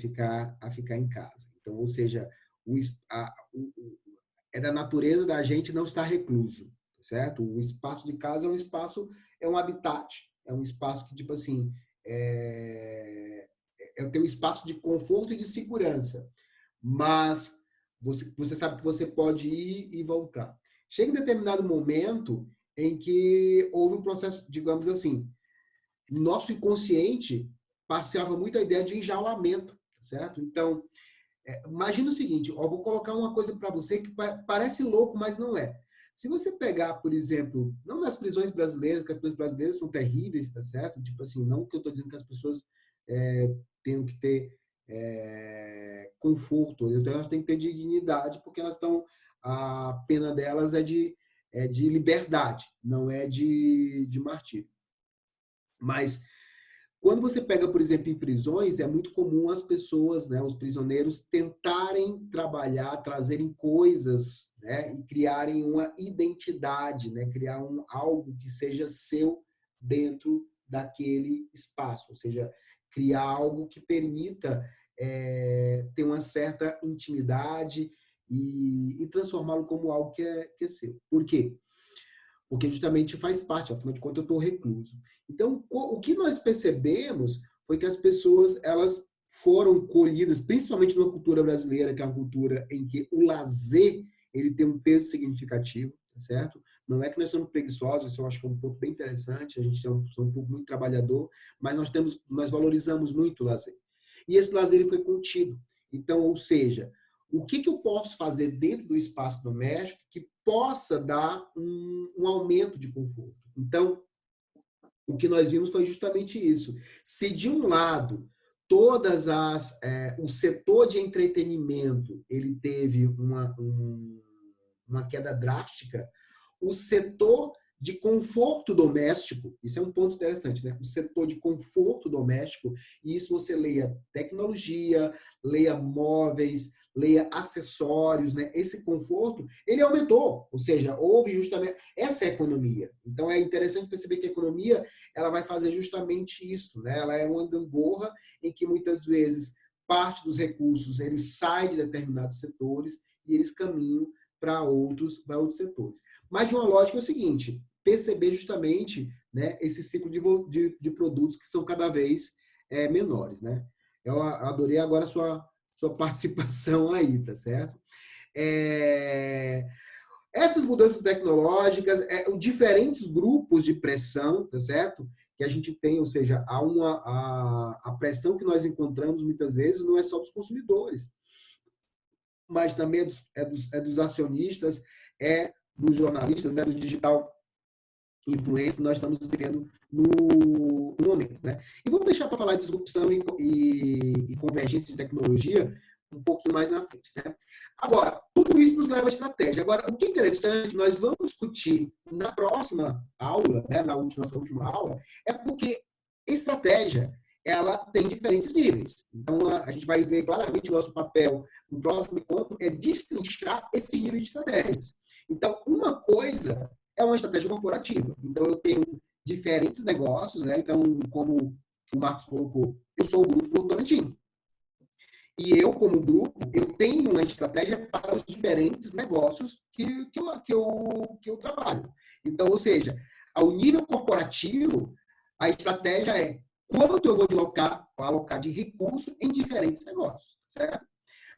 ficar em casa. Então, ou seja, é da natureza da gente não estar recluso, certo? O espaço de casa é um habitat, é um espaço que, tipo assim, é o teu espaço de conforto e de segurança. Mas você sabe que você pode ir e voltar. Chega em determinado momento em que houve um processo, digamos assim, nosso inconsciente passeava muito a ideia de enjaulamento, certo? Então, imagina o seguinte, vou colocar uma coisa para você que parece louco, mas não é. Se você pegar, por exemplo, não nas prisões brasileiras, que as prisões brasileiras são terríveis, tá certo? Tipo assim, não que eu estou dizendo que as pessoas tenham que ter conforto, então elas têm que ter dignidade, porque a pena delas é de liberdade, não é de martírio. Mas quando você pega, por exemplo, em prisões, é muito comum as pessoas, né, os prisioneiros, tentarem trabalhar, trazerem coisas, né, e criarem uma identidade, né, criar algo que seja seu dentro daquele espaço, ou seja, criar algo que permita ter uma certa intimidade e transformá-lo como algo que é seu. Por quê? Porque justamente faz parte, afinal de contas eu estou recluso. Então, o que nós percebemos foi que as pessoas, elas foram colhidas, principalmente numa cultura brasileira, que é uma cultura em que o lazer, ele tem um peso significativo, tá certo? Não é que nós somos preguiçosos, isso eu acho que é um ponto bem interessante, a gente é um povo muito trabalhador, mas nós valorizamos muito o lazer. E esse lazer ele foi contido. Então, ou seja, o que eu posso fazer dentro do espaço doméstico que possa dar um aumento de conforto? Então, o que nós vimos foi justamente isso. Se de um lado o setor de entretenimento ele teve uma queda drástica, o setor de conforto doméstico, isso é um ponto interessante, né? O setor de conforto doméstico, e isso você leia tecnologia, leia móveis, leia acessórios, né? Esse conforto, ele aumentou, ou seja, houve justamente essa economia. Então é interessante perceber que a economia, ela vai fazer justamente isso, né? Ela é uma gangorra em que muitas vezes parte dos recursos eles saem de determinados setores e eles caminham para outros setores. Mas de uma lógica é o seguinte, perceber justamente, né, esse ciclo de produtos que são cada vez menores, né? Eu adorei agora a sua participação aí, tá certo? Essas mudanças tecnológicas, diferentes grupos de pressão, tá certo? Que a gente tem, ou seja, a pressão que nós encontramos muitas vezes não é só dos consumidores, mas também é dos acionistas, dos jornalistas, do digital influência que nós estamos vivendo no momento, né? E vamos deixar para falar de disrupção e convergência de tecnologia um pouquinho mais na frente, né? Agora, tudo isso nos leva à estratégia. Agora, o que é interessante, nós vamos discutir na próxima aula, né, nossa última aula, é porque estratégia, ela tem diferentes níveis. Então, a gente vai ver claramente o nosso papel no próximo encontro é destrinchar esse nível de estratégias. Então, uma coisa é uma estratégia corporativa. Então, eu tenho diferentes negócios, né? Então, como o Marcos colocou, eu sou o Grupo Votorantim. E eu, como grupo, eu tenho uma estratégia para os diferentes negócios que eu trabalho. Então, ou seja, ao nível corporativo, a estratégia é quanto eu vou alocar de recurso em diferentes negócios, certo?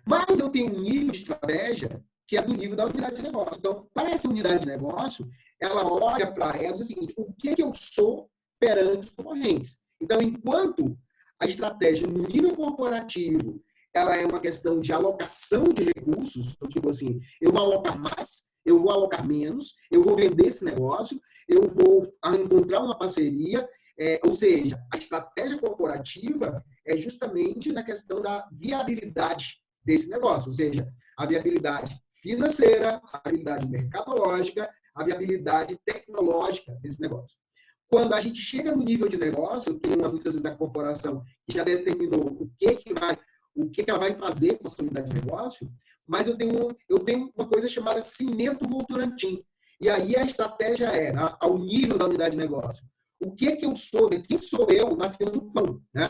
Mas eu tenho um nível de estratégia que é do nível da unidade de negócio. Então, para essa unidade de negócio, ela olha para ela e diz o seguinte, o que eu sou perante os concorrentes? Então, enquanto a estratégia no nível corporativo, ela é uma questão de alocação de recursos, eu digo assim, eu vou alocar mais, eu vou alocar menos, eu vou vender esse negócio, eu vou encontrar uma parceria, ou seja, a estratégia corporativa é justamente na questão da viabilidade desse negócio, ou seja, a viabilidade financeira, a viabilidade mercadológica, a viabilidade tecnológica desse negócio. Quando a gente chega no nível de negócio, eu tenho muitas vezes a corporação que já determinou o que ela vai fazer com a sua unidade de negócio, mas eu tenho uma coisa chamada cimento Votorantim. E aí a estratégia é, ao nível da unidade de negócio, o que eu sou, quem sou eu na fila do pão, né?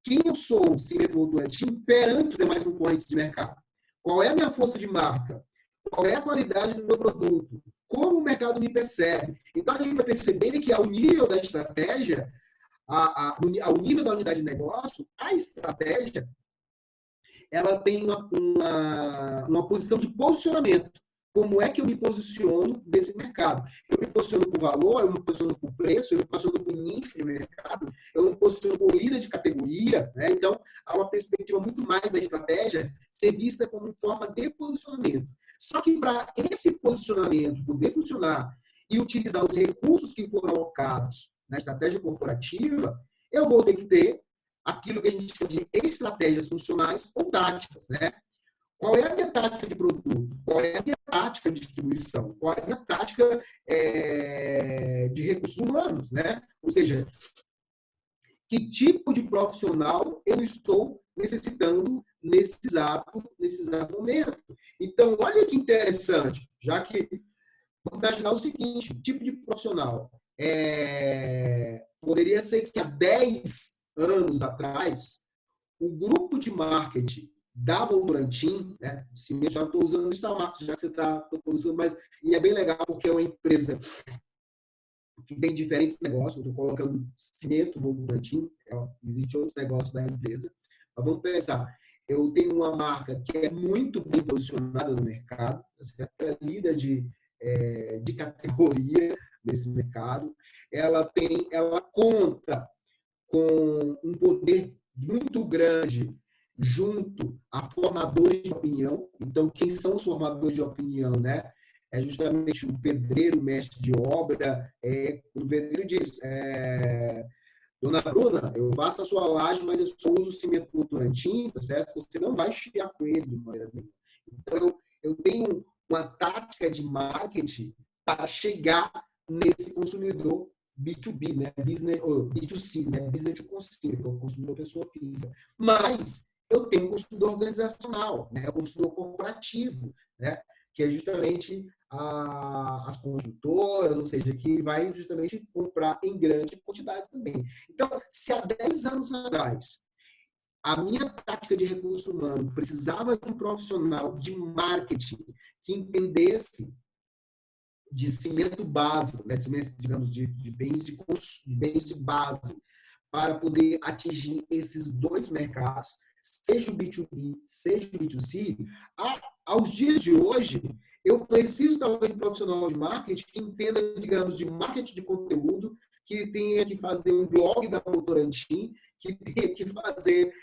Quem eu sou, cimento Votorantim, perante os demais concorrentes de mercado? Qual é a minha força de marca? Qual é a qualidade do meu produto? Como o mercado me percebe? Então, a gente vai perceber que ao nível da estratégia, ao nível da unidade de negócio, a estratégia ela tem uma posição de posicionamento. Como é que eu me posiciono nesse mercado? Eu me posiciono por valor, eu me posiciono por preço, eu me posiciono por nicho de mercado, eu me posiciono por líder de categoria, né? Então, há uma perspectiva muito mais da estratégia ser vista como forma de posicionamento. Só que para esse posicionamento poder funcionar e utilizar os recursos que foram alocados na estratégia corporativa, eu vou ter que ter aquilo que a gente chama de estratégias funcionais ou táticas, né? Qual é a minha tática de produto? Qual é a minha tática de distribuição? Qual é a minha tática de recursos humanos, né? Ou seja, que tipo de profissional eu estou necessitando nesse exato momento? Então, olha que interessante, já que vamos imaginar o seguinte, tipo de profissional. Poderia ser que há 10 anos atrás, o grupo de marketing da Votorantim, né? Sim, já estou usando isso, Marcos, já que você está usando, mas e é bem legal porque é uma empresa que tem diferentes negócios. Estou colocando cimento Votorantim, existem outros negócios da empresa. Mas vamos pensar, eu tenho uma marca que é muito bem posicionada no mercado, é líder de categoria nesse mercado. Ela conta com um poder muito grande junto a formadores de opinião. Então, quem são os formadores de opinião, né? É justamente o pedreiro, o mestre de obra. O pedreiro diz, Dona Bruna, eu faço a sua laje, mas eu só uso cimento Votorantim, tá certo? Você não vai chiar com ele de maneira nenhuma. Então, eu tenho uma tática de marketing para chegar nesse consumidor B2B, né? Business, ou B2C, né? Business to consumer, que é o consumidor pessoa física. Mas eu tenho um consumidor organizacional, né? O consumidor corporativo, né? Que é justamente as construtoras, ou seja, que vai justamente comprar em grande quantidade também. Então, se há 10 anos atrás a minha tática de recurso humano precisava de um profissional de marketing que entendesse de cimento básico, né, digamos, de bens de base, para poder atingir esses dois mercados, seja o B2B, seja o B2C, aos dias de hoje, eu preciso talvez de um profissional de marketing que entenda, digamos, de marketing de conteúdo, que tenha que fazer um blog da Votorantim, que tenha que fazer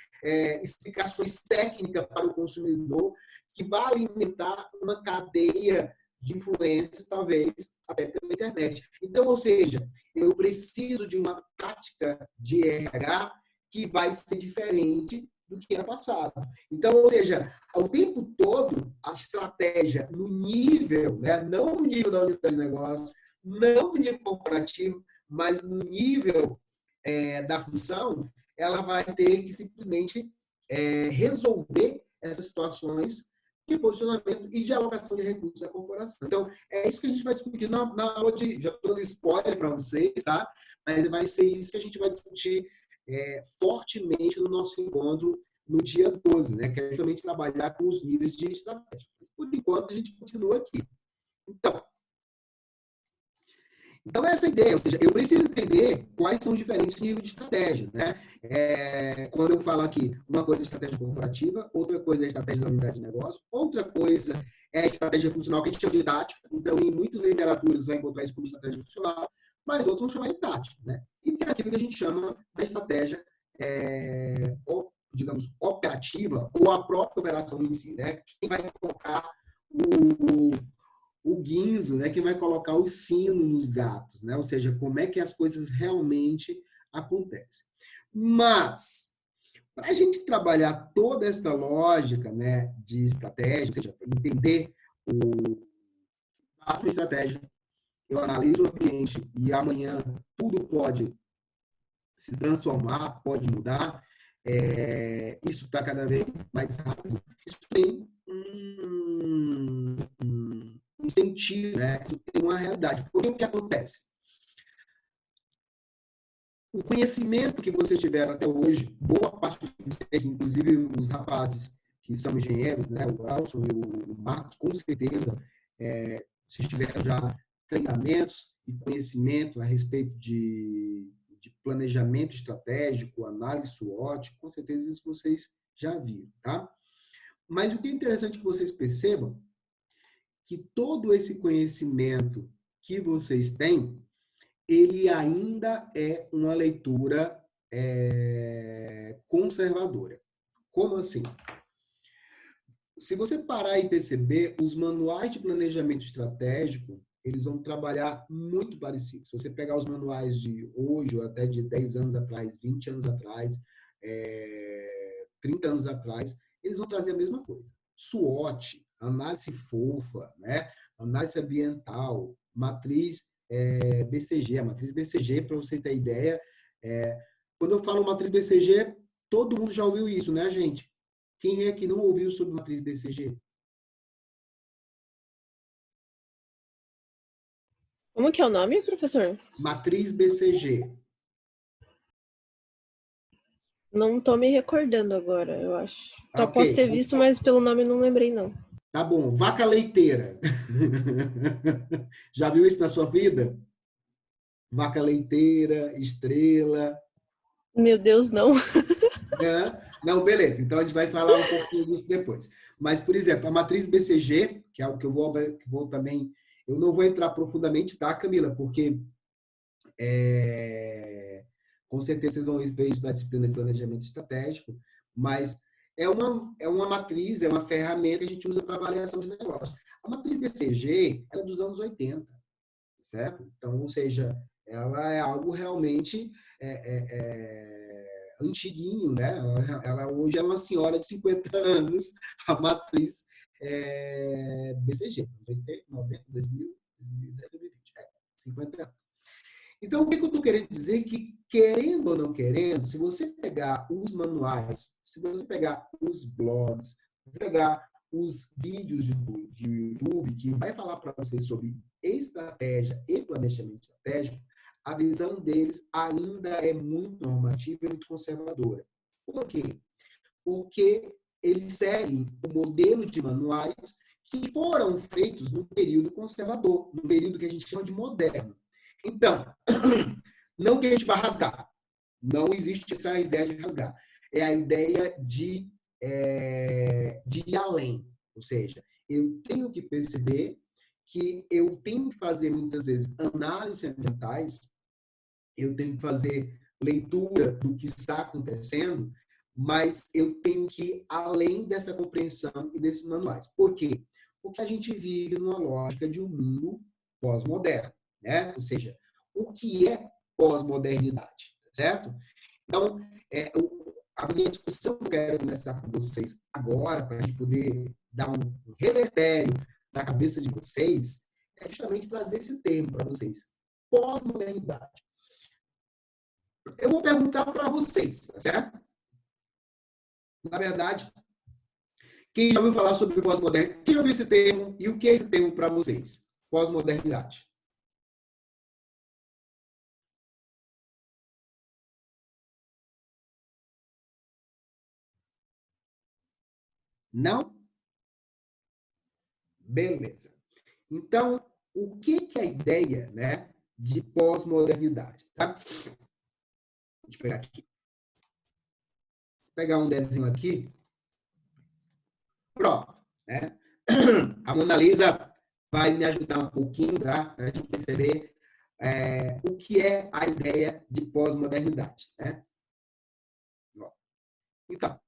explicações técnicas para o consumidor, que vá alimentar uma cadeia de influências, talvez, até pela internet. Então, ou seja, eu preciso de uma tática de RH que vai ser diferente do que era passado. Então, ou seja, ao tempo todo, a estratégia no nível, né, não no nível da unidade de negócio, não no nível corporativo, mas no nível da função, ela vai ter que simplesmente resolver essas situações de posicionamento e de alocação de recursos da corporação. Então, é isso que a gente vai discutir na aula de... Já estou dando spoiler para vocês, tá? Mas vai ser isso que a gente vai discutir fortemente no nosso encontro no dia 12, né? Que é justamente trabalhar com os níveis de estratégia. Por enquanto, a gente continua aqui. Então, essa ideia, ou seja, eu preciso entender quais são os diferentes níveis de estratégia, né? Quando eu falo aqui, uma coisa é estratégia corporativa, outra coisa é estratégia da unidade de negócio, outra coisa é a estratégia funcional, que a gente chama de tática. Então, em muitas literaturas, você vai encontrar isso como estratégia funcional, mas outros vão chamar de tática, né? E tem aquilo que a gente chama da estratégia, digamos, operativa, ou a própria operação em si, né? Quem vai colocar o guinzo, né, que vai colocar o sino nos gatos, né? Ou seja, como é que as coisas realmente acontecem. Mas, para a gente trabalhar toda essa lógica, né, de estratégia, ou seja, entender a estratégia, eu analiso o ambiente e amanhã tudo pode se transformar, pode mudar, isso está cada vez mais rápido, isso tem um sentido, né? Tem uma realidade. Porque o que acontece? O conhecimento que vocês tiveram até hoje, boa parte de vocês, inclusive os rapazes que são engenheiros, né? O Elson e o Marcos, com certeza, vocês tiveram já treinamentos e conhecimento a respeito de planejamento estratégico, análise SWOT, com certeza isso vocês já viram, tá? Mas o que é interessante que vocês percebam que todo esse conhecimento que vocês têm, ele ainda é uma leitura conservadora. Como assim? Se você parar e perceber, os manuais de planejamento estratégico, eles vão trabalhar muito parecido. Se você pegar os manuais de hoje, ou até de 10 anos atrás, 20 anos atrás, 30 anos atrás, eles vão trazer a mesma coisa. SWOT, análise fofa, né? Análise ambiental, matriz BCG. A matriz BCG, para você ter ideia, quando eu falo matriz BCG, todo mundo já ouviu isso, né, gente? Quem é que não ouviu sobre matriz BCG? Como que é o nome, professor? Matriz BCG. Não estou me recordando agora, eu acho. Só Ok. posso ter visto, mas pelo nome não lembrei, não. Tá bom. Vaca leiteira. Já viu isso na sua vida? Vaca leiteira, estrela. Meu Deus, não. Não, beleza. Então a gente vai falar um pouquinho disso depois. Mas, por exemplo, a matriz BCG, que é o que eu vou também... Eu não vou entrar profundamente, tá, Camila? Porque com certeza vocês vão ver isso na disciplina de planejamento estratégico, mas é uma matriz, é uma ferramenta que a gente usa para avaliação de negócio. A matriz BCG ela é dos anos 80, certo? Então, ou seja, ela é algo realmente antiguinho, né? Ela hoje é uma senhora de 50 anos, a matriz BCG, 90, 2000, 2020, 50 anos. Então, o que eu estou querendo dizer? Que, querendo ou não querendo, se você pegar os manuais, se você pegar os blogs, se você pegar os vídeos de YouTube, que vai falar para vocês sobre estratégia e planejamento estratégico, a visão deles ainda é muito normativa e muito conservadora. Por quê? Porque eles seguem o modelo de manuais que foram feitos no período conservador, no período que a gente chama de moderno. Então, não que a gente vai rasgar. Não existe essa ideia de rasgar. É a ideia de ir além. Ou seja, eu tenho que perceber que eu tenho que fazer, muitas vezes, análises ambientais, eu tenho que fazer leitura do que está acontecendo, mas eu tenho que ir além dessa compreensão e desses manuais. Por quê? Porque a gente vive numa lógica de um mundo pós-moderno, né? Ou seja, o que é pós-modernidade, certo? Então, a minha discussão que eu quero começar com vocês agora, para a gente poder dar um revertério na cabeça de vocês, é justamente trazer esse termo para vocês. Pós-modernidade. Eu vou perguntar para vocês, certo? Na verdade, quem já ouviu falar sobre pós-modernidade? Quem já ouviu esse termo e o que é esse termo para vocês? Pós-modernidade. Não? Beleza. Então, o que é a ideia, né, de pós-modernidade? Tá? Deixa eu pegar aqui. Vou pegar um desenho aqui. Pronto. Né? A Mona Lisa vai me ajudar um pouquinho, tá? Para a gente perceber o que é a ideia de pós-modernidade. Né? Então,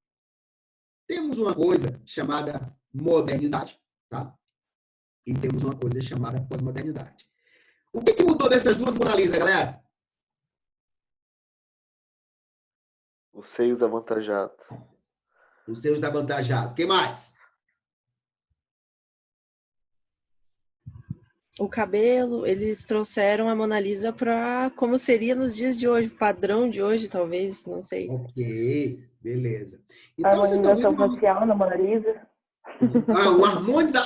temos uma coisa chamada modernidade, tá? E temos uma coisa chamada pós-modernidade. O que mudou dessas duas Mona Lisa, galera? Os seios avantajados. Os seios avantajados. O que mais? O cabelo, eles trouxeram a Mona Lisa para como seria nos dias de hoje, padrão de hoje, talvez, não sei. Ok, beleza. A Então, vocês estão harmonização vendo facial na Mona Lisa.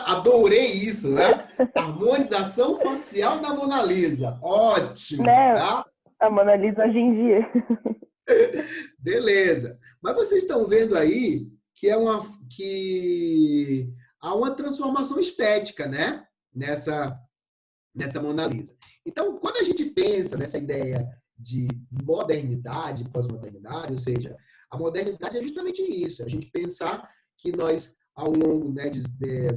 Adorei isso, né? Harmonização facial da Mona Lisa. Ótimo, Né? tá? A Mona Lisa hoje em dia. Beleza. Mas vocês estão vendo aí que há uma transformação estética, né? Nessa Mona Lisa. Então, quando a gente pensa nessa ideia de modernidade, pós-modernidade, ou seja, a modernidade é justamente isso, a gente pensar que nós, ao longo, né,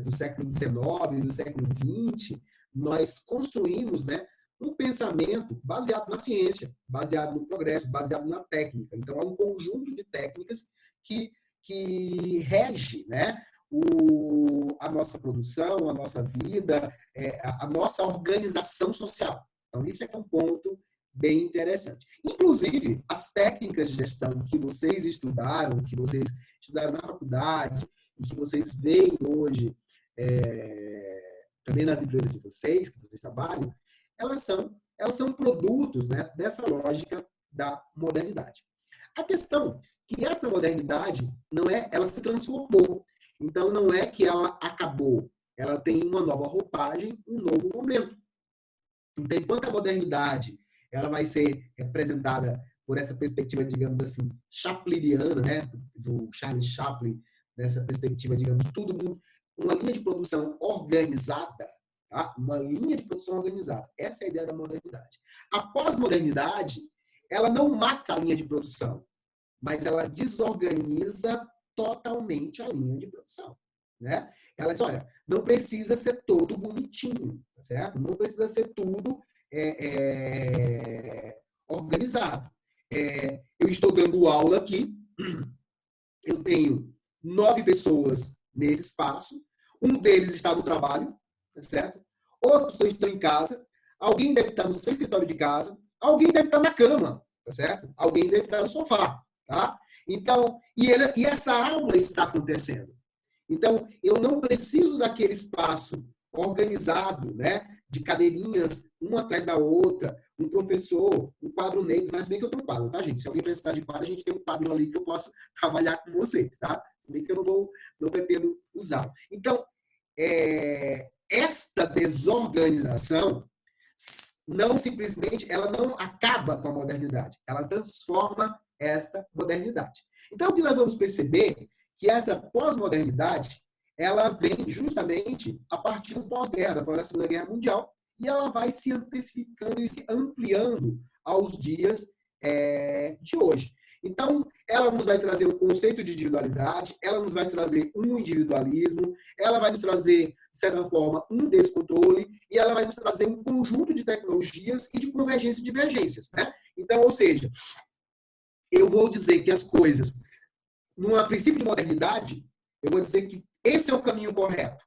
do século XIX e do século XX, nós construímos, né, um pensamento baseado na ciência, baseado no progresso, baseado na técnica. Então, há um conjunto de técnicas que rege, né, a nossa produção, a nossa vida, a nossa organização social. Então, isso é um ponto bem interessante. Inclusive, as técnicas de gestão que vocês estudaram na faculdade, e que vocês veem hoje também nas empresas de vocês, que vocês trabalham, elas são produtos, né, dessa lógica da modernidade. A questão é que essa modernidade ela se transformou. Então, não é que ela acabou. Ela tem uma nova roupagem, um novo momento. Então, enquanto a modernidade ela vai ser representada por essa perspectiva, digamos assim, chapliniana, né, do Charles Chaplin, dessa perspectiva, digamos, uma linha de produção organizada, tá? Uma linha de produção organizada. Essa é a ideia da modernidade. A pós-modernidade, ela não mata a linha de produção, mas ela desorganiza totalmente a linha de produção, né? Ela diz, olha, não precisa ser todo bonitinho, tá certo? Não precisa ser tudo organizado. Eu estou dando aula aqui, eu tenho 9 pessoas nesse espaço, um deles está no trabalho, tá certo? Outros estão em casa, alguém deve estar no seu escritório de casa, alguém deve estar na cama, tá certo? Alguém deve estar no sofá, tá? Então, e essa aula está acontecendo. Então, eu não preciso daquele espaço organizado, né, de cadeirinhas, uma atrás da outra, um professor, um quadro negro, mas bem que eu tenho um quadro, tá, gente? Se alguém precisar de quadro, a gente tem um quadro ali que eu posso trabalhar com vocês, tá? Se bem que eu não pretendo usá-lo. Então, esta desorganização não simplesmente, ela não acaba com a modernidade, ela transforma esta modernidade. Então, o que nós vamos perceber que essa pós-modernidade, ela vem justamente a partir do pós-guerra, após a Segunda Guerra Mundial, e ela vai se intensificando e se ampliando aos dias de hoje. Então, ela nos vai trazer o conceito de individualidade, ela nos vai trazer um individualismo, ela vai nos trazer, de certa forma, um descontrole, e ela vai nos trazer um conjunto de tecnologias e de convergências e divergências, né? Então, ou seja, eu vou dizer que as coisas, num princípio de modernidade, eu vou dizer que esse é o caminho correto.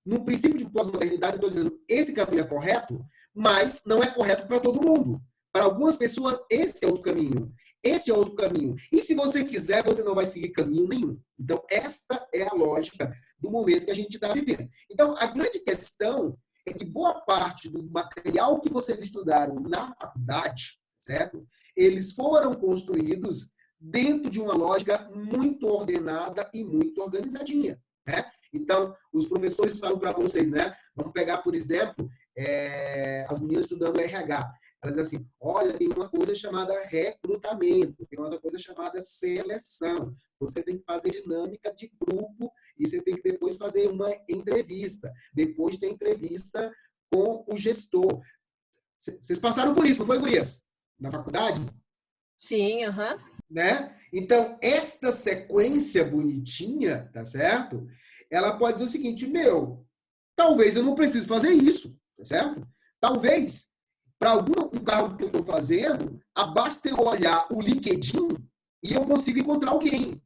No princípio de pós-modernidade, eu estou dizendo que esse caminho é correto, mas não é correto para todo mundo. Para algumas pessoas, esse é o caminho. Esse é outro caminho. E se você quiser, você não vai seguir caminho nenhum. Então, esta é a lógica do momento que a gente está vivendo. Então, a grande questão é que boa parte do material que vocês estudaram na faculdade, certo? Eles foram construídos dentro de uma lógica muito ordenada e muito organizadinha, né? Então, os professores falam para vocês, né? Vamos pegar, por exemplo, as meninas estudando RH. Elas dizem assim, olha, tem uma coisa chamada recrutamento, tem uma coisa chamada seleção. Você tem que fazer dinâmica de grupo e você tem que depois fazer uma entrevista. Depois tem entrevista com o gestor. Vocês passaram por isso, não foi, gurias? Na faculdade? Sim, aham. Né? Então, esta sequência bonitinha, tá certo? Ela pode dizer o seguinte, talvez eu não precise fazer isso, tá certo? Talvez, para algum cargo que eu estou fazendo, basta eu olhar o LinkedIn e eu consigo encontrar alguém.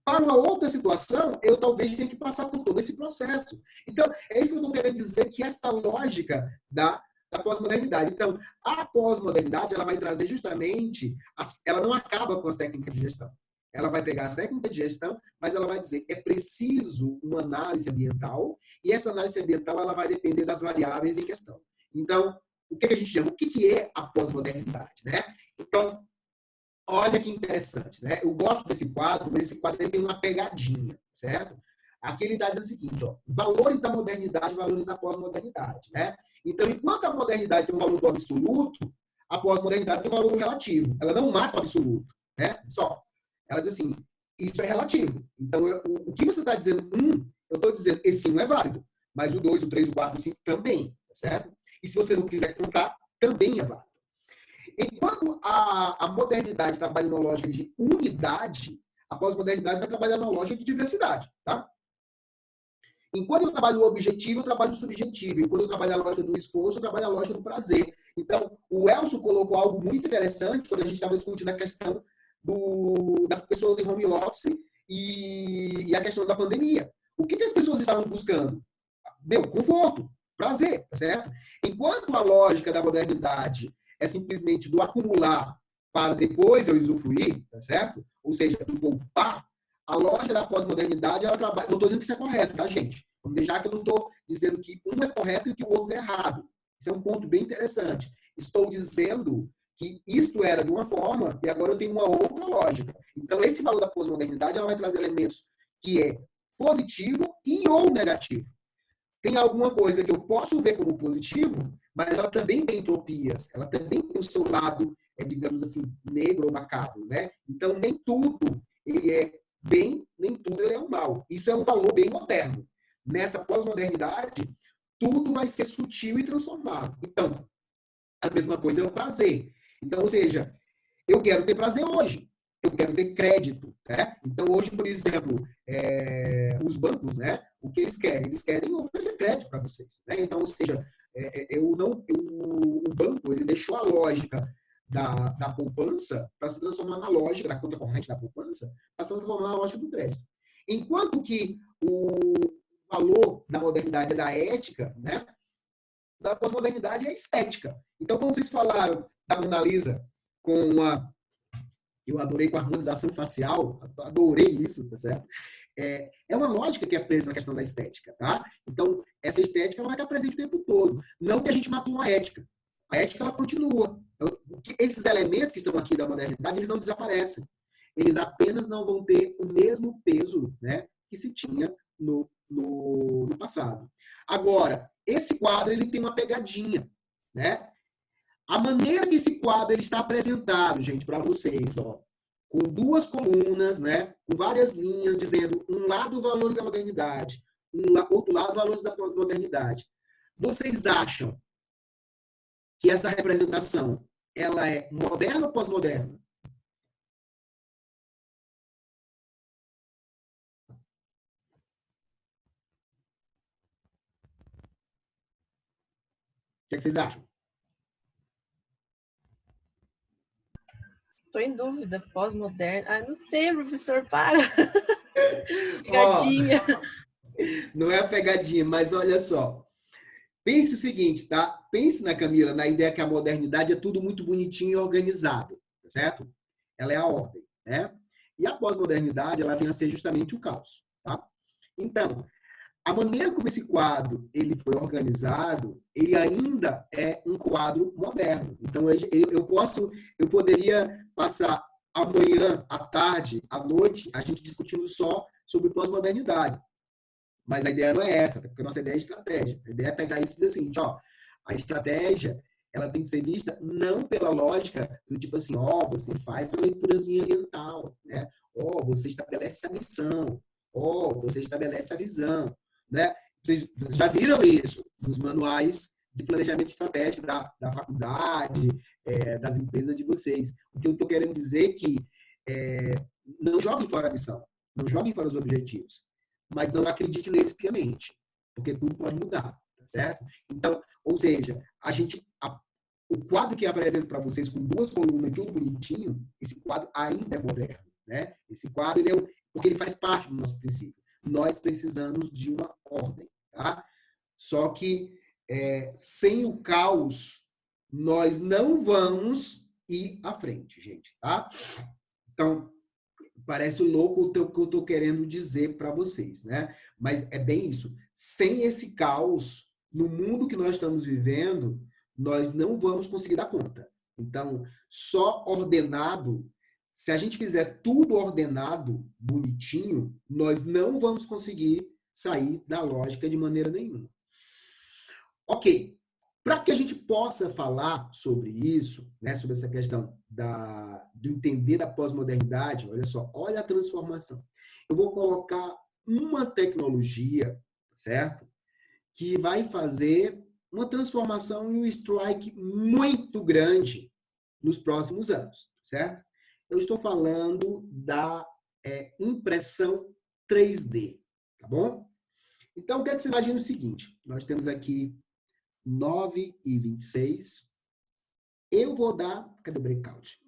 Para uma outra situação, eu talvez tenha que passar por todo esse processo. Então, é isso que eu estou querendo dizer, que esta lógica da pós-modernidade. Então, a pós-modernidade ela vai trazer justamente, ela não acaba com as técnicas de gestão. Ela vai pegar as técnicas de gestão, mas ela vai dizer que é preciso uma análise ambiental, e essa análise ambiental ela vai depender das variáveis em questão. Então, o que a gente chama? O que é a pós-modernidade, né? Então, olha que interessante, né? Eu gosto desse quadro, mas esse quadro ele tem uma pegadinha, certo? Aqui ele está dizendo o seguinte, ó, valores da modernidade, valores da pós-modernidade, né? Então, enquanto a modernidade tem um valor do absoluto, a pós-modernidade tem um valor do relativo. Ela não mata o absoluto, né? Só. Ela diz assim, isso é relativo. Então, o que você está dizendo, eu estou dizendo, esse 1 é válido, mas o 2, o 3, o 4, o 5 também, certo? E se você não quiser contar, também é válido. Enquanto a modernidade trabalha numa lógica de unidade, a pós-modernidade vai trabalhar numa lógica de diversidade, tá? Enquanto eu trabalho o objetivo, eu trabalho o subjetivo. Enquanto eu trabalho a lógica do esforço, eu trabalho a lógica do prazer. Então, o Elcio colocou algo muito interessante quando a gente estava discutindo a questão das pessoas em home office e a questão da pandemia. O que as pessoas estavam buscando? Conforto, prazer, tá certo? Enquanto a lógica da modernidade é simplesmente do acumular para depois eu usufruir, tá certo? Ou seja, do poupar, a lógica da pós-modernidade, ela trabalha... Não estou dizendo que isso é correto, tá, gente? Vamos deixar que eu não estou dizendo que um é correto e que o outro é errado. Isso é um ponto bem interessante. Estou dizendo que isto era de uma forma e agora eu tenho uma outra lógica. Então, esse valor da pós-modernidade ela vai trazer elementos que é positivo e ou negativo. Tem alguma coisa que eu posso ver como positivo, mas ela também tem entropias, ela também tem o seu lado, digamos assim, negro ou macabro, né? Então, nem tudo ele é bem, nem tudo ele é um mal. Isso é um valor bem moderno. Nessa pós-modernidade, tudo vai ser sutil e transformado. Então, a mesma coisa é o prazer. Então, ou seja, eu quero ter prazer hoje. Eu quero ter crédito, né? Então, hoje, por exemplo, os bancos, né? O que eles querem? Eles querem oferecer crédito para vocês, né? Então, ou seja, o banco, ele deixou a lógica da poupança para se transformar na lógica da conta corrente da poupança, para se transformar na lógica do crédito. Enquanto que o valor da modernidade é da ética, né? Da pós-modernidade é a estética. Então, quando vocês falaram da Mona Lisa eu adorei com a harmonização facial, adorei isso, tá certo? É uma lógica que é presa na questão da estética, tá? Então, essa estética ela vai estar presente o tempo todo. Não que a gente matou a ética. A ética, ela continua. Então, esses elementos que estão aqui da modernidade, eles não desaparecem. Eles apenas não vão ter o mesmo peso, né, que se tinha no passado. Agora, esse quadro ele tem uma pegadinha, né? A maneira que esse quadro ele está apresentado, gente, para vocês, ó, com duas colunas, né, com várias linhas, dizendo um lado valores da modernidade, outro lado valores da pós-modernidade. Vocês acham que essa representação ela é moderna ou pós-moderna? O que vocês acham? Estou em dúvida, pós-moderno. Ah, não sei, professor, para. Pegadinha. Não é a pegadinha, mas olha só. Pense o seguinte, tá? Pense na Camila, na ideia que a modernidade é tudo muito bonitinho e organizado, tá certo? ela é a ordem, né? E a pós-modernidade, ela vem a ser justamente o caos, tá? Então, a maneira como esse quadro ele foi organizado, ele ainda é um quadro moderno. Então, eu poderia passar amanhã, à tarde, à noite, a gente discutindo só sobre pós-modernidade. Mas a ideia não é essa, porque a nossa ideia é estratégia. A ideia é pegar isso e dizer assim, ó, a estratégia, ela tem que ser vista não pela lógica do tipo assim, ó, você faz uma leiturazinha oriental, né? Ó, você estabelece a missão, ó, você estabelece a visão, né? Vocês já viram isso nos manuais de planejamento estratégico da faculdade, das empresas de vocês. O que eu estou querendo dizer é que não joguem fora a missão, não joguem fora os objetivos, mas não acredite neles piamente, porque tudo pode mudar, tá certo? Então, ou seja, o quadro que apresento para vocês com 2 colunas e tudo bonitinho, esse quadro ainda é moderno, né? Esse quadro, porque ele faz parte do nosso princípio. Nós precisamos de uma ordem, tá? Só que sem o caos, nós não vamos ir à frente, gente, tá? Então, parece louco o que eu estou querendo dizer para vocês, né? Mas é bem isso. Sem esse caos, no mundo que nós estamos vivendo, nós não vamos conseguir dar conta. Então, só ordenado, se a gente fizer tudo ordenado, bonitinho, nós não vamos conseguir sair da lógica de maneira nenhuma. Ok. Para que a gente possa falar sobre isso, né, sobre essa questão do entender da pós-modernidade, olha só, olha a transformação. Eu vou colocar uma tecnologia, certo? Que vai fazer uma transformação e um strike muito grande nos próximos anos, certo? Eu estou falando da impressão 3D, tá bom? Então, o que é que você imagina o seguinte? Nós temos aqui 9h26. Eu vou dar... Cadê o breakout?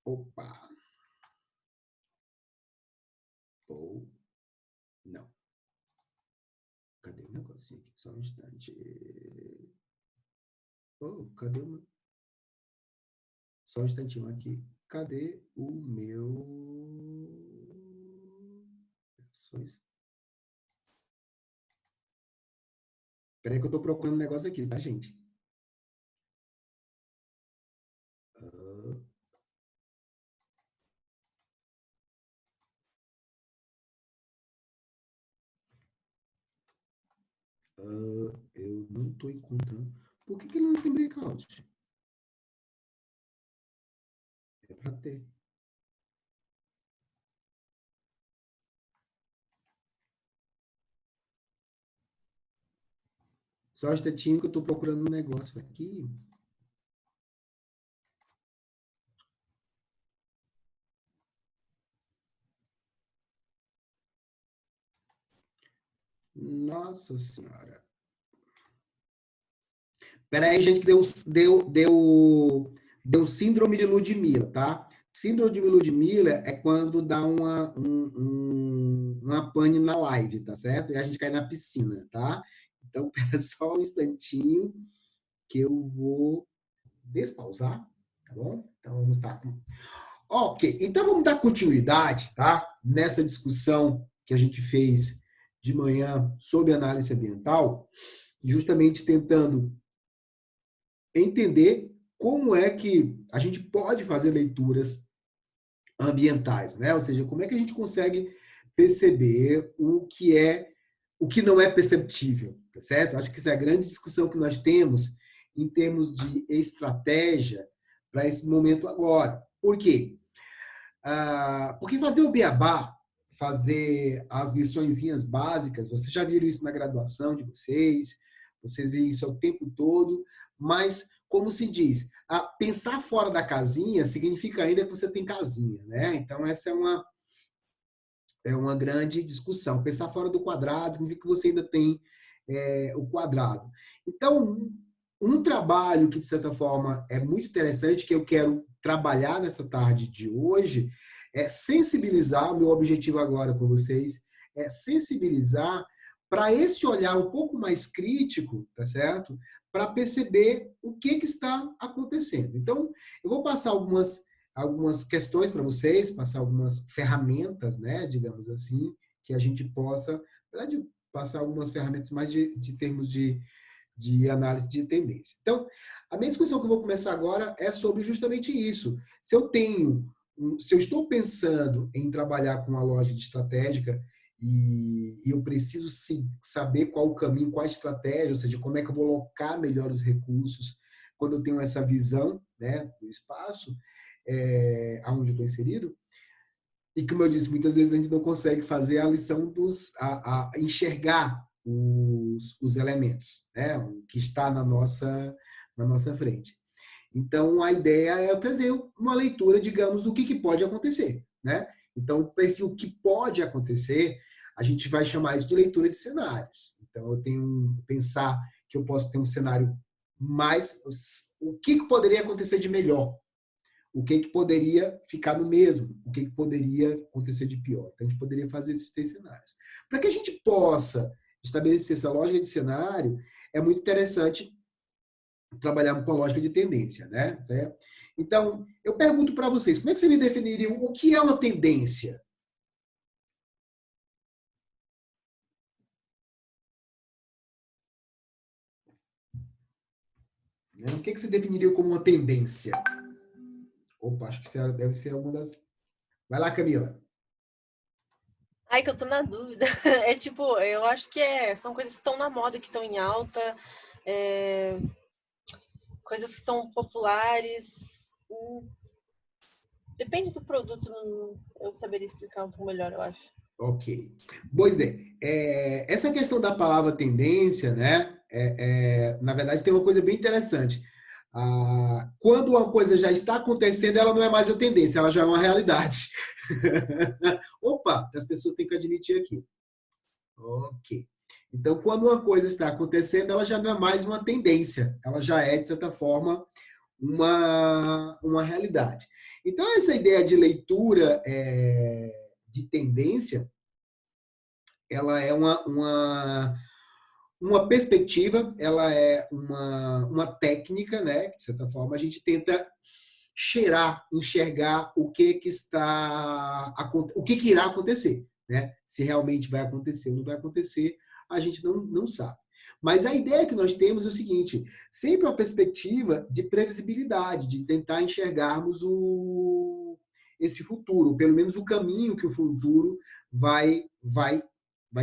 Opa! Não. Cadê o negocinho aqui? Só um instante. Cadê o... Só um instantinho aqui. Cadê o meu... Espera aí que eu estou procurando um negócio aqui, tá, gente? Eu não estou encontrando. Por que ele não tem breakout? É para ter. Só um instantinho que eu estou procurando um negócio aqui. Nossa Senhora. Espera aí, gente, que deu síndrome de Ludmilla, tá? Síndrome de Ludmilla é quando dá uma pane na live, tá certo? E a gente cai na piscina, tá? Então, espera só um instantinho que eu vou despausar, tá bom? Então, vamos estar com... Ok, então vamos dar continuidade, tá? Nessa discussão que a gente fez de manhã sobre análise ambiental, justamente tentando entender como é que a gente pode fazer leituras ambientais, né? Ou seja, como é que a gente consegue perceber o que não é perceptível, tá certo? Acho que essa é a grande discussão que nós temos em termos de estratégia para esse momento agora. Por quê? Porque fazer o beabá, fazer as liçõezinhas básicas, vocês já viram isso na graduação de vocês veem isso o tempo todo, mas, como se diz, pensar fora da casinha significa ainda que você tem casinha, né? Então, essa é uma grande discussão. Pensar fora do quadrado significa que você ainda tem o quadrado. Então, um trabalho que, de certa forma, é muito interessante, que eu quero trabalhar nessa tarde de hoje, é sensibilizar, o meu objetivo agora com vocês, é sensibilizar para esse olhar um pouco mais crítico, tá certo? Para perceber o que está acontecendo. Então, eu vou passar algumas algumas questões para vocês, passar algumas ferramentas, né, digamos assim, que a gente possa, na verdade, passar algumas ferramentas mais de termos de análise de tendência. Então, a minha discussão que eu vou começar agora é sobre justamente isso. Se eu estou pensando em trabalhar com uma lógica estratégica e eu preciso sim, saber qual o caminho, qual a estratégia, ou seja, como é que eu vou alocar melhor os recursos quando eu tenho essa visão, né, do espaço, aonde eu estou inserido. E como eu disse, muitas vezes a gente não consegue fazer a lição a enxergar os elementos, né, o que está na nossa frente. Então, a ideia é fazer uma leitura, digamos, do que pode acontecer, né? Então, para esse o que pode acontecer, a gente vai chamar isso de leitura de cenários. Então, eu tenho que pensar que eu posso ter um cenário mais... O que poderia acontecer de melhor? O que poderia ficar no mesmo? O que poderia acontecer de pior? Então, a gente poderia fazer esses 3 cenários. Para que a gente possa estabelecer essa lógica de cenário, é muito interessante trabalhar com a lógica de tendência, né? Então, eu pergunto para vocês, como é que vocês me definiriam o que é uma tendência? O que você definiria como uma tendência? Opa, acho que deve ser alguma das... Vai lá, Camila. Ai, que eu tô na dúvida. É tipo, eu acho que são coisas que estão na moda, que estão em alta, coisas que estão populares. Depende do produto, eu saberia explicar um pouco melhor, eu acho. Ok. Pois bem, essa questão da palavra tendência, né? Na verdade, tem uma coisa bem interessante. Quando uma coisa já está acontecendo, ela não é mais a tendência, ela já é uma realidade. Opa, as pessoas têm que admitir aqui. Ok. Então, quando uma coisa está acontecendo, ela já não é mais uma tendência, ela já é, de certa forma, uma realidade. Então, essa ideia de leitura de tendência, ela é uma perspectiva, ela é uma técnica, né? De certa forma, a gente tenta cheirar, enxergar o que irá acontecer, né? Se realmente vai acontecer ou não vai acontecer, a gente não sabe. Mas a ideia que nós temos é o seguinte, sempre uma perspectiva de previsibilidade, de tentar enxergarmos esse futuro, pelo menos o caminho que o futuro vai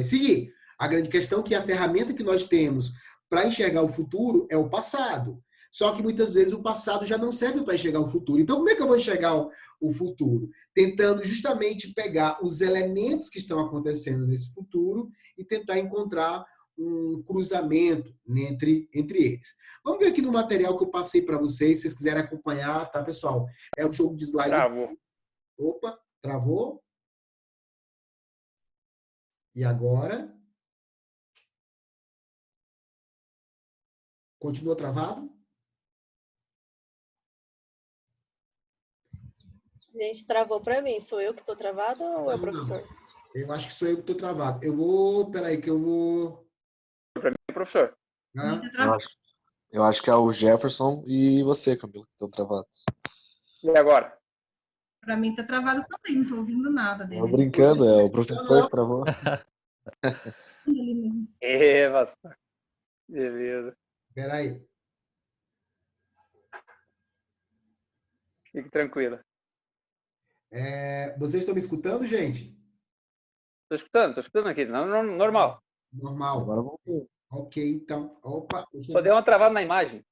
seguir. A grande questão é que a ferramenta que nós temos para enxergar o futuro é o passado. Só que muitas vezes o passado já não serve para enxergar o futuro. Então, como é que eu vou enxergar o futuro? Tentando justamente pegar os elementos que estão acontecendo nesse futuro e tentar encontrar um cruzamento entre eles. Vamos ver aqui no material que eu passei para vocês, se vocês quiserem acompanhar, tá, pessoal? É um jogo de slide. Travou. Opa, travou? E agora? Continua travado? Gente, travou para mim. Sou eu que estou travada ou é o professor? Eu acho que sou eu que estou travado. Eu vou... Peraí, que eu vou... Para mim, professor. Eu acho que é o Jefferson e você, Camila, que estão travados. E agora? Para mim tá travado também, não tô ouvindo nada dele. Tô brincando, é o professor que travou. Vasco. Beleza. Peraí. Fique tranquila. Vocês estão me escutando, gente? Tô escutando aqui. Normal. Normal. Agora vamos ver. Ok, então. Opa. Só deu uma travada na imagem.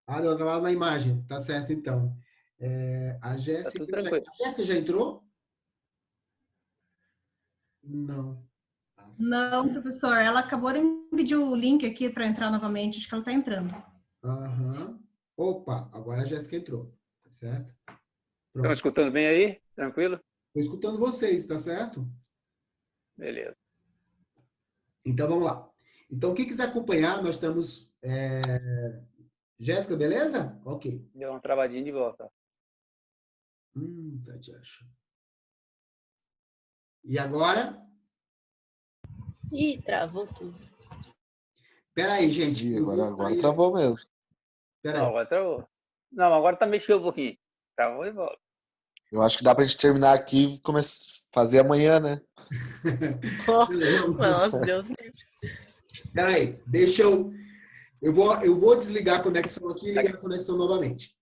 Ah, deu uma travada na imagem. Tá certo, então. A Jéssica... Tá tudo tranquilo. A Jéssica já entrou? Não. Não, professor, ela acabou de me pedir o link aqui para entrar novamente, acho que ela está entrando. Aham. Opa, agora a Jéssica entrou. Tá certo? Estão escutando bem aí? Tranquilo? Estou escutando vocês, tá certo? Beleza. Então, vamos lá. Então, quem quiser acompanhar, nós estamos... Jéssica, beleza? Ok. Deu uma travadinha de volta. Tá, te acho. E agora? Ih, travou tudo. Peraí, gente. Agora travou mesmo. Peraí. Não, agora travou. Não, agora tá mexendo um pouquinho. Travou e volta. Eu acho que dá pra gente terminar aqui e fazer amanhã, né? Nossa, Deus livre. Peraí, deixa eu... Eu vou desligar a conexão aqui e ligar a conexão novamente.